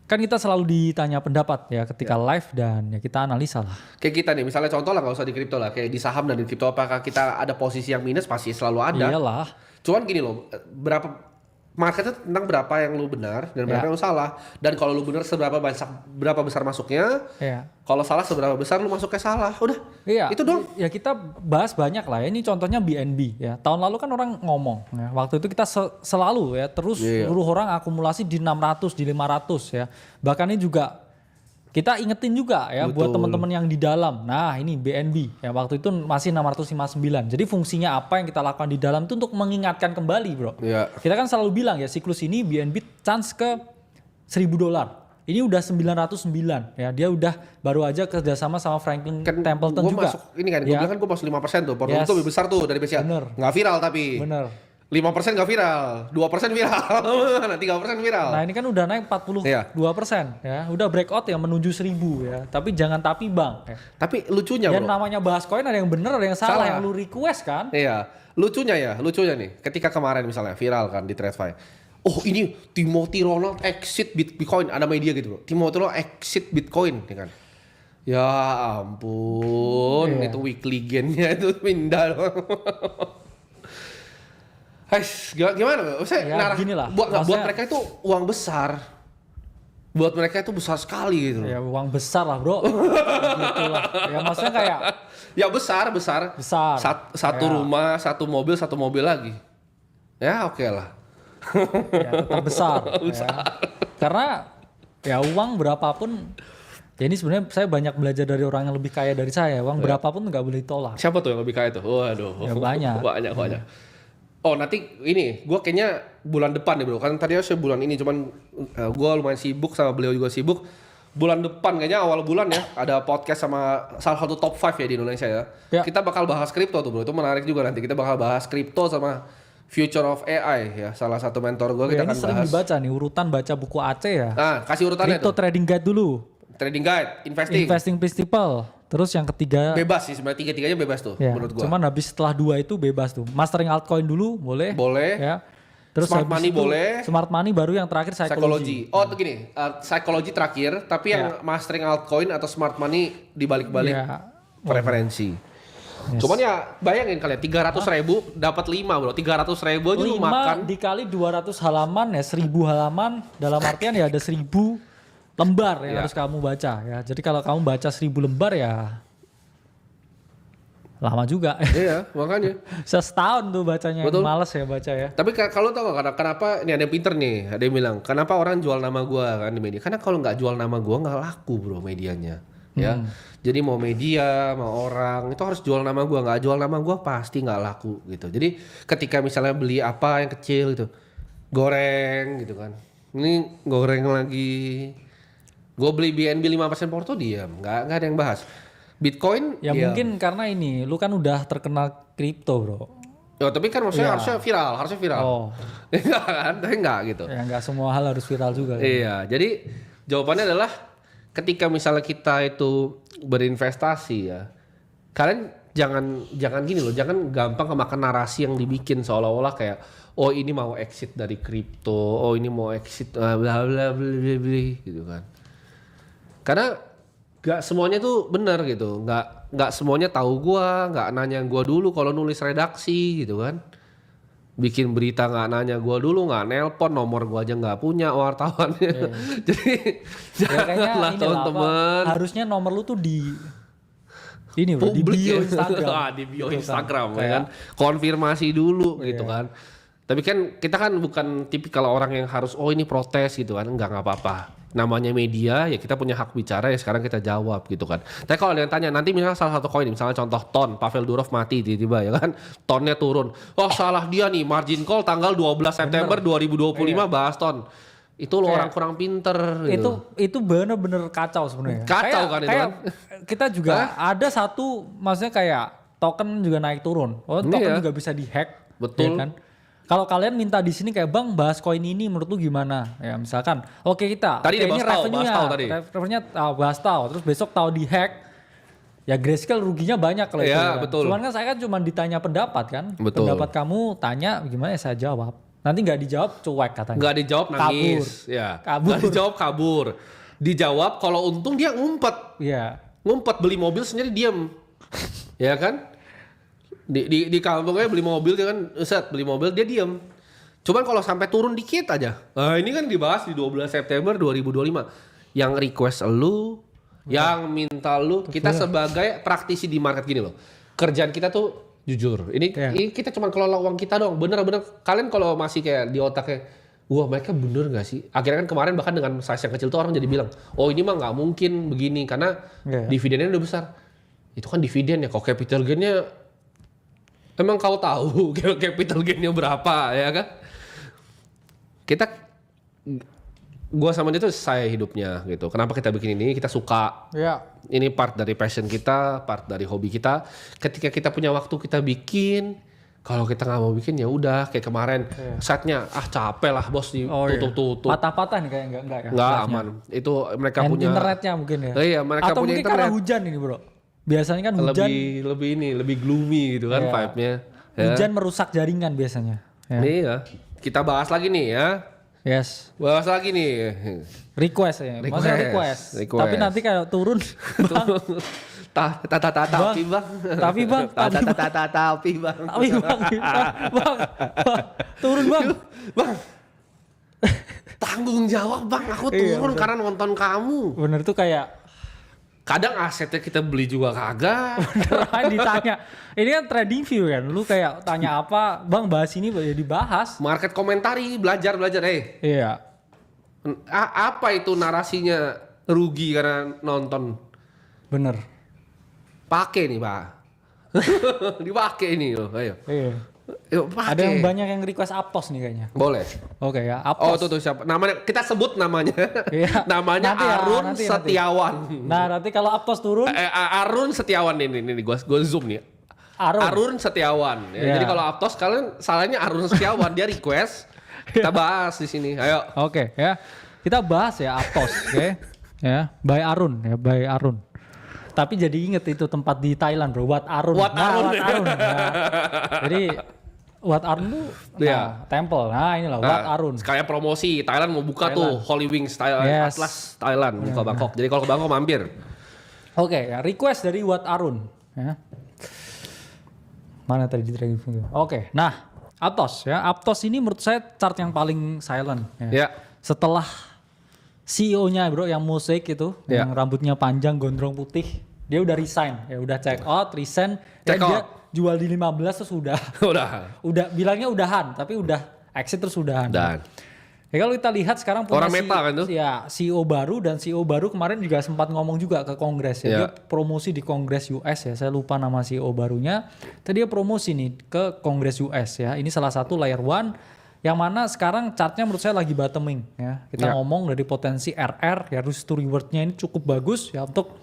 kan kita selalu ditanya pendapat ya ketika live dan ya kita analisa lah. Kayak kita nih, misalnya contoh lah, nggak usah di kripto lah, kayak di saham dan di kripto, apakah kita ada posisi yang minus? Pasti selalu ada. Iyalah. Cuman gini loh, berapa marketnya tentang berapa yang lu benar dan berapa yang lu salah. Dan kalau lu benar berapa besar masuknya, kalau salah seberapa besar lu masuknya salah. Udah, itu dong. Ya kita bahas banyak lah ya. Ini contohnya BNB ya. Tahun lalu kan orang ngomong ya. Waktu itu kita selalu ya terus seluruh orang akumulasi di 600, di 500 ya. Bahkan ini juga kita ingetin juga ya buat teman-teman yang di dalam. Nah ini BNB ya waktu itu masih 659. Jadi fungsinya apa yang kita lakukan di dalam itu untuk mengingatkan kembali bro. Kita kan selalu bilang ya siklus ini BNB chance ke $1.000. Ini udah 909 ya. Dia udah baru aja kerjasama sama Franklin Templeton juga. Masuk, ini kan gue bilang kan gue masuk 5% tuh. Portfolio itu lebih besar tuh dari BCA. Nggak viral tapi. Bener. 5% nggak viral, 2% viral, 3% viral. Nah ini kan udah naik 42% ya, udah breakout ya menuju 1000 ya. Tapi jangan bang. Tapi lucunya bro. Dan namanya bahas koin ada yang bener ada yang salah. Yang lu request kan. Iya, lucunya nih. Ketika kemarin misalnya viral kan di TradFi. Oh ini Timothy Ronald exit Bitcoin, ada media gitu bro. Timothy Ronald exit Bitcoin, ya kan. Ya ampun, itu weekly gain-nya itu pindah loh. Hai, gimana? Saya buat mereka itu uang besar. Buat mereka itu besar sekali gitu. Ya uang besar lah bro. Gitulah. Ya maksudnya kayak. Ya besar. Satu rumah, satu mobil lagi. Ya oke lah. Ya tetap besar. Ya. Karena ya uang berapapun. Ya ini sebenarnya saya banyak belajar dari orang yang lebih kaya dari saya. Uang berapapun nggak boleh ditolak. Siapa tuh yang lebih kaya tuh? Waduh. Ya banyak. Banyak. Oh nanti ini, gue kayaknya bulan depan nih bro. Kan tadi saya bulan ini, cuman gue lumayan sibuk sama beliau juga sibuk. Bulan depan kayaknya awal bulan ya, ada podcast sama salah satu top 5 ya di Indonesia ya. Kita bakal bahas kripto tuh bro, itu menarik juga nanti. Kita bakal bahas kripto sama Future of AI ya. Salah satu mentor gue kita akan bahas. Ini sering dibaca nih, urutan baca buku Aceh ya. Nah kasih urutannya Crypto Trading Guide dulu. Trading Guide, Investing Principle. Terus yang ketiga bebas sih sebenarnya, tiga-tiganya bebas tuh menurut gua. Cuman habis setelah 2 itu bebas tuh. Mastering altcoin dulu boleh. Ya. Terus smart money boleh. Smart money baru yang terakhir psychology. Oh tuh gini, psychology terakhir, tapi yang mastering altcoin atau smart money dibalik-balik preferensi. Cuman ya bayangin kalian 300.000 dapat 5 bro, 300.000 aja lu makan. 5 dikali 200 halaman ya 1000 halaman, dalam artian ya ada 1000 lembar yang harus kamu baca ya. Jadi kalau kamu baca 1000 lembar ya lama juga. Iya, makanya. Setahun tuh bacanya. Betul. Males ya baca ya. Tapi kalau tau gak kenapa, ini ada yang pinter nih, ada yang bilang, kenapa orang jual nama gua kan di media? Karena kalau nggak jual nama gua nggak laku bro medianya. Ya, jadi mau media, mau orang itu harus jual nama gua. Nggak jual nama gua pasti nggak laku gitu. Jadi ketika misalnya beli apa yang kecil gitu, goreng gitu kan. Ini goreng lagi. Gue beli BNB 5% porto diam, nggak ada yang bahas. Bitcoin ya mungkin karena ini lu kan udah terkenal kripto bro. Ya tapi kan maksudnya harusnya viral. Oh. Enggak kan, tapi enggak gitu. Ya enggak semua hal harus viral juga. Kan? Iya, jadi jawabannya adalah ketika misalnya kita itu berinvestasi ya, kalian jangan gini loh, jangan gampang kemakan narasi yang dibikin seolah-olah kayak oh ini mau exit dari kripto, oh ini mau exit bla bla bla bla gitu kan. Karena gak semuanya tuh benar gitu, gak semuanya tahu gua, gak nanya gua dulu kalau nulis redaksi gitu kan, bikin berita gak nanya gua dulu, gak nelpon, nomor gua aja gak punya wartawannya. Jadi janganlah teman-teman. Harusnya nomor lu tuh di ini bro, publik di bio Instagram. Di bio Instagram ya kan, konfirmasi dulu gitu kan. Tapi kan kita kan bukan tipikal orang yang harus oh ini protes gitu kan, nggak apa-apa. Namanya media ya kita punya hak bicara ya sekarang kita jawab gitu kan. Tapi kalau ada yang tanya nanti misalnya salah satu koin misalnya contoh TON, Pavel Durov mati tiba-tiba ya kan, TON-nya turun. Oh salah dia nih, margin call tanggal 12 September 2025 bahas TON. Itu lo orang kurang pinter gitu. Itu bener-bener kacau sebenarnya. Kacau kan itu kan. Kita juga ada satu maksudnya kayak token juga naik turun. Oh token juga bisa dihack. Betul. Ya kan? Kalau kalian minta di sini kayak bang bahas koin ini menurut lu gimana? Ya misalkan, oke kita. Tadi ini revenue-nya bahas tahu, terus besok tahu di hack. Ya Grayscale ruginya banyak kalau itu. Betul. Cuman kan saya kan cuma ditanya pendapat kan. Betul. Pendapat kamu tanya gimana ya saya jawab. Nanti nggak dijawab cuek katanya. Nggak dijawab nangis. Kabur. Nggak dijawab kabur. Dijawab kalau untung dia ngumpet. Iya. Ngumpet beli mobil sendiri diem. Ya kan? Di kampungnya beli mobil dia kan, beli mobil dia diem. Cuman kalau sampai turun dikit aja. Nah, ini kan dibahas di 12 September 2025. Yang request lu, yang minta lu, kita sebagai praktisi di market gini loh. Kerjaan kita tuh jujur. Ini kita cuma kelola uang kita dong. Bener-bener kalian kalau masih kayak di otaknya, wah mereka bener gak sih? Akhirnya kan kemarin bahkan dengan size yang kecil tuh orang jadi bilang, oh ini mah gak mungkin begini karena dividennya udah besar. Itu kan dividen ya, kok capital gain-nya emang kau tahu capital gain-nya berapa ya kan? Gua sama dia tuh saya hidupnya gitu. Kenapa kita bikin ini? Kita suka. Iya. Ini part dari passion kita, part dari hobi kita. Ketika kita punya waktu kita bikin. Kalau kita nggak mau bikin ya udah kayak kemarin setnya capek lah bos ditutup. Patah-patah nih kayak enggak ya? Enggak aman. Itu mereka punya internetnya mungkin ya. Iya, mereka atau punya mungkin internet. Karena hujan ini bro. Biasanya kan hujan lebih gloomy gitu kan vibe-nya. Ya. Hujan merusak jaringan biasanya. Ya. Iya. Kita bahas lagi nih ya. Yes. Bahas lagi nih. Request ya. Maksudnya request. Tapi nanti kayak turun. Tapi bang. Tapi bang. Turun bang. Bang. Tanggung jawab bang. Aku turun karena nonton kamu. Bener tuh kayak. Kadang asetnya kita beli juga kagak. Beneran ditanya. Ini kan trading view kan. Lu kayak tanya apa. Bang bahas ini ya dibahas. Market komentari. Belajar. Iya. Apa itu narasinya rugi karena nonton? Bener. Pakai nih pak. Dipakai nih loh. Ayo. Iya. Yuk, pake. Ada yang banyak yang request Aptos nih kayaknya. Boleh. Oke ya. Aptos. Oh tuh siapa? Namanya kita sebut namanya. Iya. Namanya nanti Arun nanti. Setiawan. Nah nanti kalau Aptos turun. Arun Setiawan ini gua zoom nih. Arun Setiawan. Ya. Jadi kalau Aptos kalian salahnya Arun Setiawan dia request. Kita bahas di sini. Ayo. Oke ya. Kita bahas ya Aptos. Oke. Ya. By Arun ya. By Arun. Tapi jadi inget itu tempat di Thailand bro. Wat Arun. Nah. Jadi Wat Arun tuh temple. Nah inilah Wat Arun. Sekalian promosi Thailand mau buka tuh Holy Wings Atlas Thailand buka Bangkok. Jadi kalau ke Bangkok mampir. Oke ya request dari Wat Arun. Ya. Mana tadi di tracking? Oke. Nah Aptos ya. Aptos ini menurut saya chart yang paling silent. Ya. Setelah CEO-nya bro yang Mosaic itu yang rambutnya panjang gondrong putih. Dia udah resign, ya udah check out, resign, dia jual di 15 terus udah bilangnya udahan, tapi udah exit terus udahan. Ya kalau kita lihat sekarang punya CEO baru dan CEO baru kemarin juga sempat ngomong juga ke Kongres ya. Dia promosi di Kongres US ya, saya lupa nama CEO barunya. Tadi dia promosi nih ke Kongres US ya. Ini salah satu layer 1 yang mana sekarang chartnya menurut saya lagi bottoming ya. Kita ngomong dari potensi RR ya, risk to rewardnya ini cukup bagus ya. Untuk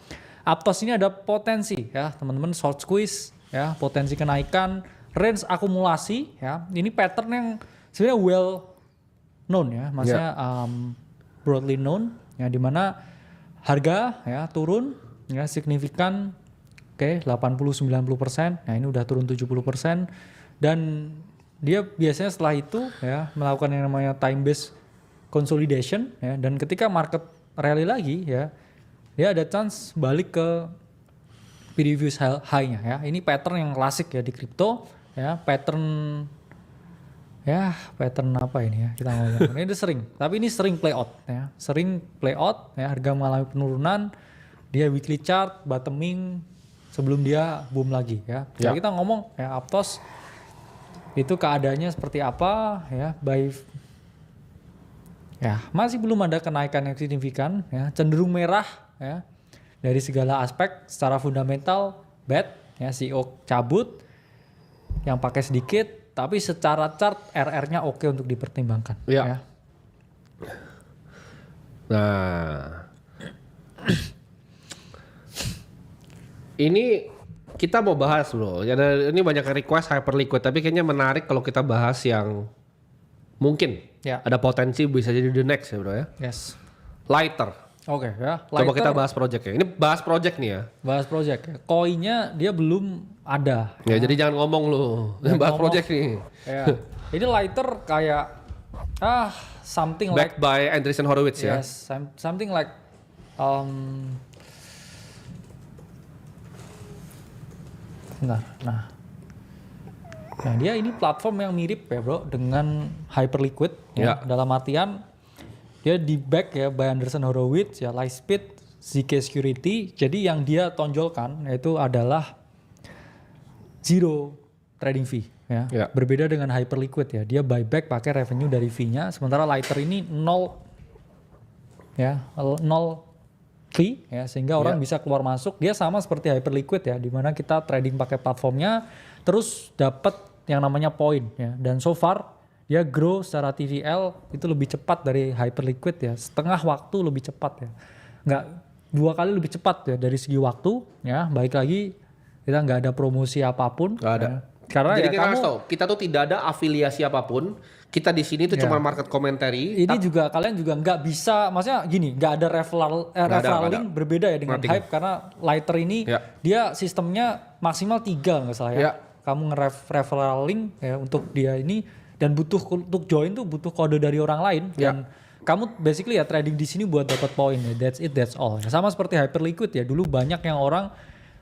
Aptos ini ada potensi ya teman-teman, short squeeze ya, potensi kenaikan, range akumulasi ya. Ini pattern yang sebenarnya well known ya, maksudnya broadly known ya, dimana harga ya turun ya signifikan, 80-90%. Nah ini udah turun 70% dan dia biasanya setelah itu ya melakukan yang namanya time based consolidation ya, dan ketika market rally lagi ya dia ada chance balik ke previous high-nya ya. Ini pattern yang klasik ya di kripto ya, pattern apa ini ya kita ngomong. Ini sering, tapi ini sering play out ya. Sering play out ya, harga mengalami penurunan, dia weekly chart bottoming sebelum dia boom lagi ya. Jadi kita ngomong ya Aptos itu keadaannya seperti apa ya, masih belum ada kenaikan yang signifikan ya, cenderung merah ya dari segala aspek. Secara fundamental bad ya, CEO cabut yang pakai sedikit, tapi secara chart RR-nya oke untuk dipertimbangkan ya. Nah ini kita mau bahas bro, ini banyak request hyperliquid, tapi kayaknya menarik kalau kita bahas yang mungkin ada potensi bisa jadi the next ya bro ya. Yes. Lighter. Oke ya. Coba kita bahas project ya. Ini bahas project nih ya. Bahas project ya. Koinnya dia belum ada. Ya, jadi jangan ngomong lu. Bahas project nih. Ya. Ini lighter kayak something backed by Andreessen Horowitz ya. Yes, something like Nah, dia ini platform yang mirip ya bro dengan Hyperliquid ya. Dalam artian dia di back ya by Andreessen Horowitz ya, Lightspeed, ZK Security. Jadi yang dia tonjolkan yaitu adalah zero trading fee ya. Berbeda dengan Hyperliquid ya, dia buyback pakai revenue dari fee-nya, sementara Lighter ini nol fee ya, sehingga orang bisa keluar masuk. Dia sama seperti Hyperliquid ya, di mana kita trading pakai platformnya terus dapat yang namanya poin ya. Dan so far dia grow secara TVL itu lebih cepat dari Hyperliquid ya, setengah waktu lebih cepat ya, nggak 2 kali lebih cepat ya dari segi waktu ya. Baik lagi kita nggak ada promosi apapun, nggak ada ya. Karena jadi ya kita tuh tidak ada afiliasi apapun, kita di sini tuh cuma market commentary. Ini juga kalian juga nggak bisa, maksudnya gini, nggak ada referral link, berbeda ya dengan Hype, karena Lighter ini dia sistemnya maksimal 3 nggak salah ya. Kamu nge-referral link ya untuk dia ini, dan butuh untuk join tuh butuh kode dari orang lain, dan kamu basically ya trading di sini buat dapat poin ya. That's it, that's all. Sama seperti Hyperliquid ya, dulu banyak yang orang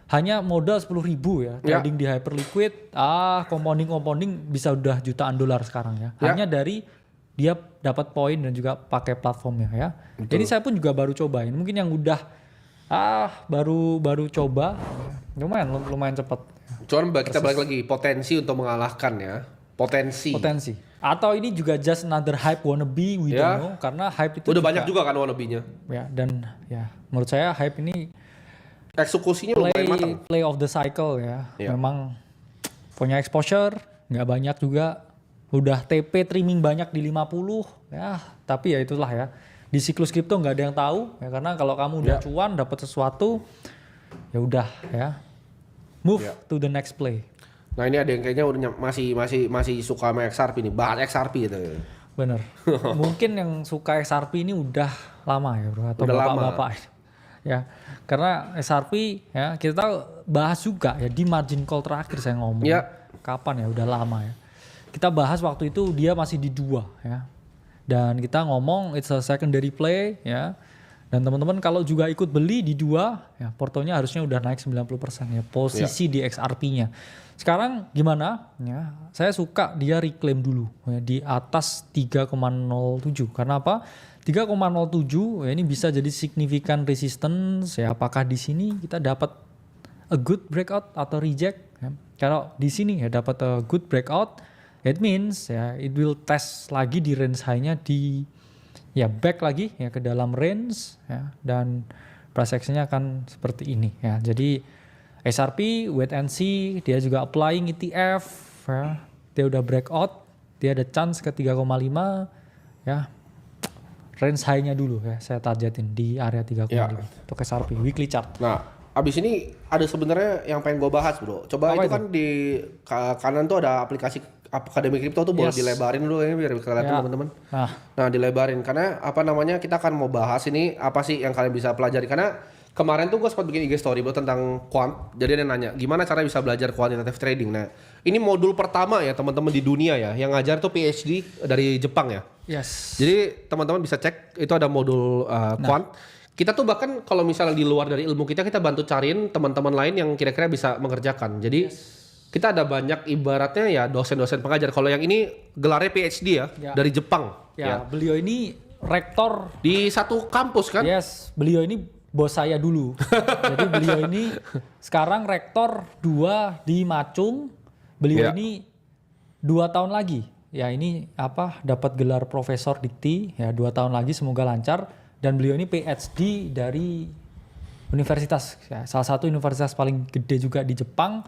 hanya modal 10.000 ya trading di Hyperliquid, compounding bisa udah jutaan dolar sekarang ya. Hanya dari dia dapat poin dan juga pakai platformnya ya. Jadi saya pun juga baru cobain. Mungkin yang udah baru coba lumayan cepat. Cuman kita balik lagi, potensi untuk mengalahkan ya. Potensi. Atau ini juga just another hype wannabe, we don't know, karena hype itu udah juga banyak juga kan wannabe-nya. Ya, dan ya menurut saya hype ini eksekusinya lumayan matang. Play of the cycle ya. Memang punya exposure nggak banyak juga. Udah TP trimming banyak di 50 ya, tapi ya itulah ya. Di siklus kripto nggak ada yang tahu ya, karena kalau kamu udah cuan dapat sesuatu ya udah ya. Move to the next play. Nah, ini ada yang kayaknya udah masih suka sama XRP nih, bahas XRP gitu. Bener. Mungkin yang suka XRP ini udah lama ya bro, atau bapak-bapak ya. Karena XRP ya kita bahas juga ya di margin call terakhir saya ngomong. Kapan ya, udah lama ya. Kita bahas waktu itu dia masih di 2 ya. Dan kita ngomong it's a secondary play ya. Dan teman-teman kalau juga ikut beli di 2 ya, portonya harusnya udah naik 90% ya posisi di XRP-nya. Sekarang gimana ya? Saya suka dia reclaim dulu ya, di atas 3,07. Karena apa? 3,07 ya, ini bisa jadi significant resistance ya. Apakah di sini kita dapat a good breakout atau reject ya? Kalau di sini ya dapat a good breakout, it means ya it will test lagi di range high-nya, di ya back lagi ya ke dalam range ya, dan price action-nya akan seperti ini ya. Jadi XRP wait and see, dia juga applying ETF ya. Dia udah breakout, dia ada chance ke 3,5 ya. Range high-nya dulu ya saya targetin di area 3,5 untuk XRP weekly chart. Nah, abis ini ada sebenarnya yang pengen gue bahas bro. Coba itu kan di kanan tuh ada aplikasi Akademi Kripto tuh boleh dilebarin dulu ya biar kalian teman-teman. Nah, dilebarin karena kita akan mau bahas ini apa sih yang kalian bisa pelajari, karena kemarin tuh gue sempat bikin IG story bro tentang quant. Jadi ada nanya gimana cara bisa belajar quantitative trading. Nah, ini modul pertama ya teman-teman di dunia ya yang ngajar tuh PhD dari Jepang ya. Jadi teman-teman bisa cek itu ada modul quant. Kita tuh bahkan kalau misalnya di luar dari ilmu kita bantu cariin teman-teman lain yang kira-kira bisa mengerjakan. Jadi kita ada banyak ibaratnya ya dosen-dosen pengajar. Kalau yang ini gelarnya PhD ya dari Jepang. Ya, beliau ini rektor di satu kampus kan? Beliau ini bos saya dulu. Jadi beliau ini sekarang rektor 2 di Macung. Beliau ini 2 tahun lagi. Ya ini dapat gelar profesor dikti ya 2 tahun lagi, semoga lancar. Dan beliau ini PhD dari universitas ya, salah satu universitas paling gede juga di Jepang.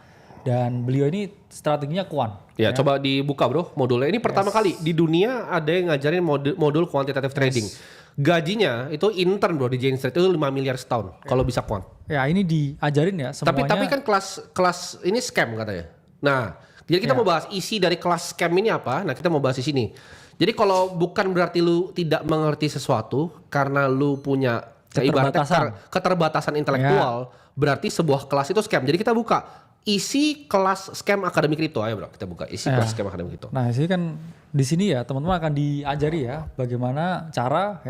Dan beliau ini strateginya quant. Ya, coba dibuka bro modulnya. Ini pertama kali di dunia ada yang ngajarin modul quantitative trading. Gajinya itu intern bro di Jane Street itu 5 miliar setahun kalau bisa quant. Ya ini diajarin ya semuanya. Tapi kan kelas ini scam katanya. Nah, jadi kita mau bahas isi dari kelas scam ini apa. Nah, kita mau bahas di sini. Jadi kalau bukan berarti lu tidak mengerti sesuatu karena lu punya ibaratnya keterbatasan intelektual, berarti sebuah kelas itu scam. Jadi kita buka isi kelas scam akademi kripto. Ayo bro, kita buka isi kelas scam akademi kripto. Nah, sini kan di sini ya teman-teman akan diajari ya bagaimana cara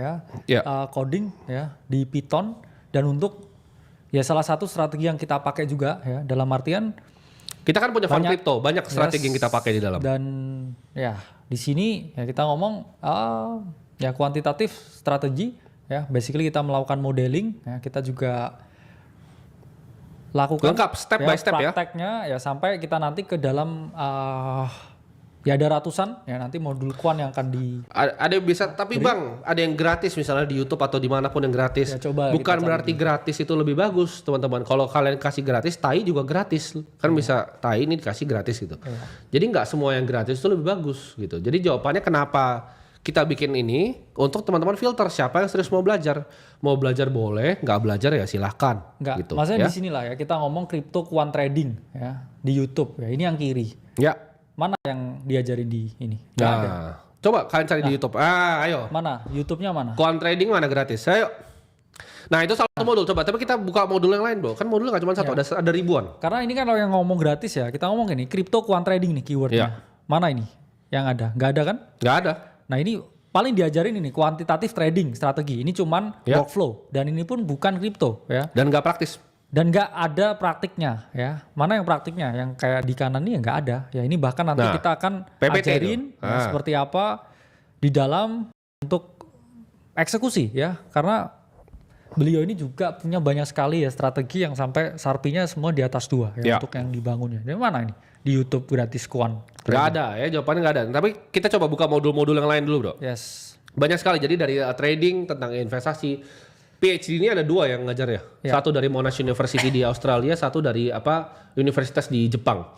coding ya di Python, dan untuk ya salah satu strategi yang kita pakai juga ya, dalam artian kita kan punya fund kripto, banyak strategi yang kita pakai di dalam. Dan ya di sini ya kita ngomong ya kuantitatif strategi ya, basically kita melakukan modeling ya, kita juga lakukan lengkap step by step prakteknya ya sampai kita nanti ke dalam ya ada ratusan ya nanti modul quant yang akan ada yang bisa, tapi Bang ada yang gratis misalnya di YouTube atau dimanapun yang gratis. Ya, bukan berarti gratis itu lebih bagus teman-teman. Kalau kalian kasih gratis, tai juga gratis kan bisa tai ini dikasih gratis gitu. Jadi nggak semua yang gratis itu lebih bagus gitu. Jadi jawabannya kenapa kita bikin ini untuk teman-teman filter siapa yang serius mau belajar. Mau belajar boleh, nggak belajar ya silahkan. Nggak, gitu, maksudnya ya? di sinilah ya kita ngomong crypto quant trading ya di YouTube ya. Ini yang kiri. Ya. Mana yang diajarin di ini? Nggak ada. Coba kalian cari di YouTube. Ayo. Mana? YouTube-nya mana? Quant trading mana gratis? Ayo. Nah itu salah satu modul. Coba, tapi kita buka modul yang lain bro. Kan modul nggak cuma satu, ada ribuan. Karena ini kan kalau yang ngomong gratis ya, kita ngomong ini crypto quant trading nih keywordnya. Mana ini yang ada? Nggak ada kan? Nggak ada. Nah ini paling diajarin ini kuantitatif trading strategi. Ini cuman workflow dan ini pun bukan kripto ya. Dan nggak praktis. Dan nggak ada praktiknya ya. Mana yang praktiknya? Yang kayak di kanan ini ya nggak ada. Ya ini bahkan nanti kita akan ajarin ya, seperti apa di dalam untuk eksekusi ya. Karena beliau ini juga punya banyak sekali ya strategi yang sampai Sharpie-nya semua di atas 2 ya, untuk yang dibangunnya. Dari mana ini? Di YouTube gratis quant. Nggak ada ya, jawabannya nggak ada. Tapi kita coba buka modul-modul yang lain dulu bro. Yes. Banyak sekali, jadi dari trading, tentang investasi. PhD ini ada 2 yang ngajar ya. Satu dari Monash University di Australia, satu dari universitas di Jepang.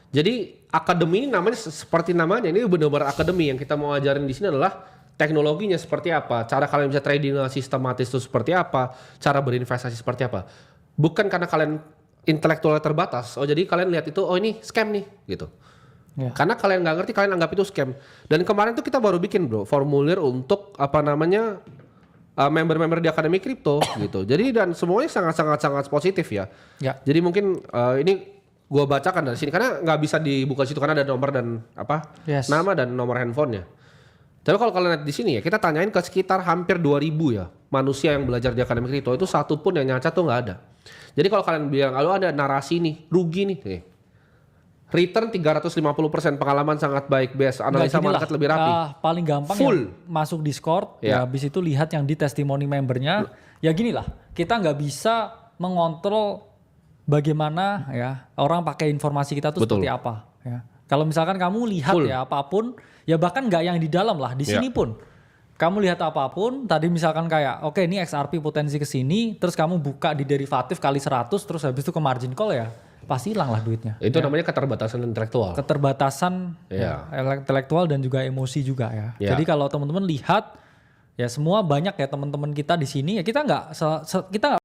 Jadi akademi ini namanya seperti namanya, ini benar-benar akademi. Yang kita mau ajarin di sini adalah teknologinya seperti apa, cara kalian bisa trading dengan sistematis itu seperti apa, cara berinvestasi seperti apa. Bukan karena kalian intelektualnya terbatas, jadi kalian lihat itu, ini scam nih gitu. Karena kalian nggak ngerti, kalian anggap itu scam. Dan kemarin tuh kita baru bikin bro formulir untuk member-member di Akademi Kripto gitu. Jadi dan semuanya sangat positif ya. Jadi mungkin ini gua bacakan dari sini karena nggak bisa dibuka situ karena ada nomor dan nama dan nomor handphonenya. Tapi kalau kalian lihat di sini ya, kita tanyain ke sekitar hampir 2000 ya manusia yang belajar di Akademi Kripto, itu satu pun yang nyacat tuh nggak ada. Jadi kalau kalian bilang, kalau ada narasi nih, rugi nih. Return 350%, pengalaman sangat baik, best, analisa market lebih rapi. Paling gampang full masuk Discord, ya habis itu lihat yang di testimoni membernya. Ya gini lah, kita nggak bisa mengontrol bagaimana ya orang pakai informasi kita tuh seperti apa. Ya. Kalau misalkan kamu lihat ya apapun, ya bahkan nggak yang di dalam lah, di sini pun. Kamu lihat apapun, tadi misalkan kayak, oke ini XRP potensi ke sini, terus kamu buka di derivatif kali 100, terus habis itu ke margin call ya, pasti hilang lah duitnya. Itu namanya keterbatasan intelektual. Keterbatasan intelektual dan juga emosi juga ya. Jadi kalau teman-teman lihat, ya semua banyak ya teman-teman kita di sini, ya kita nggak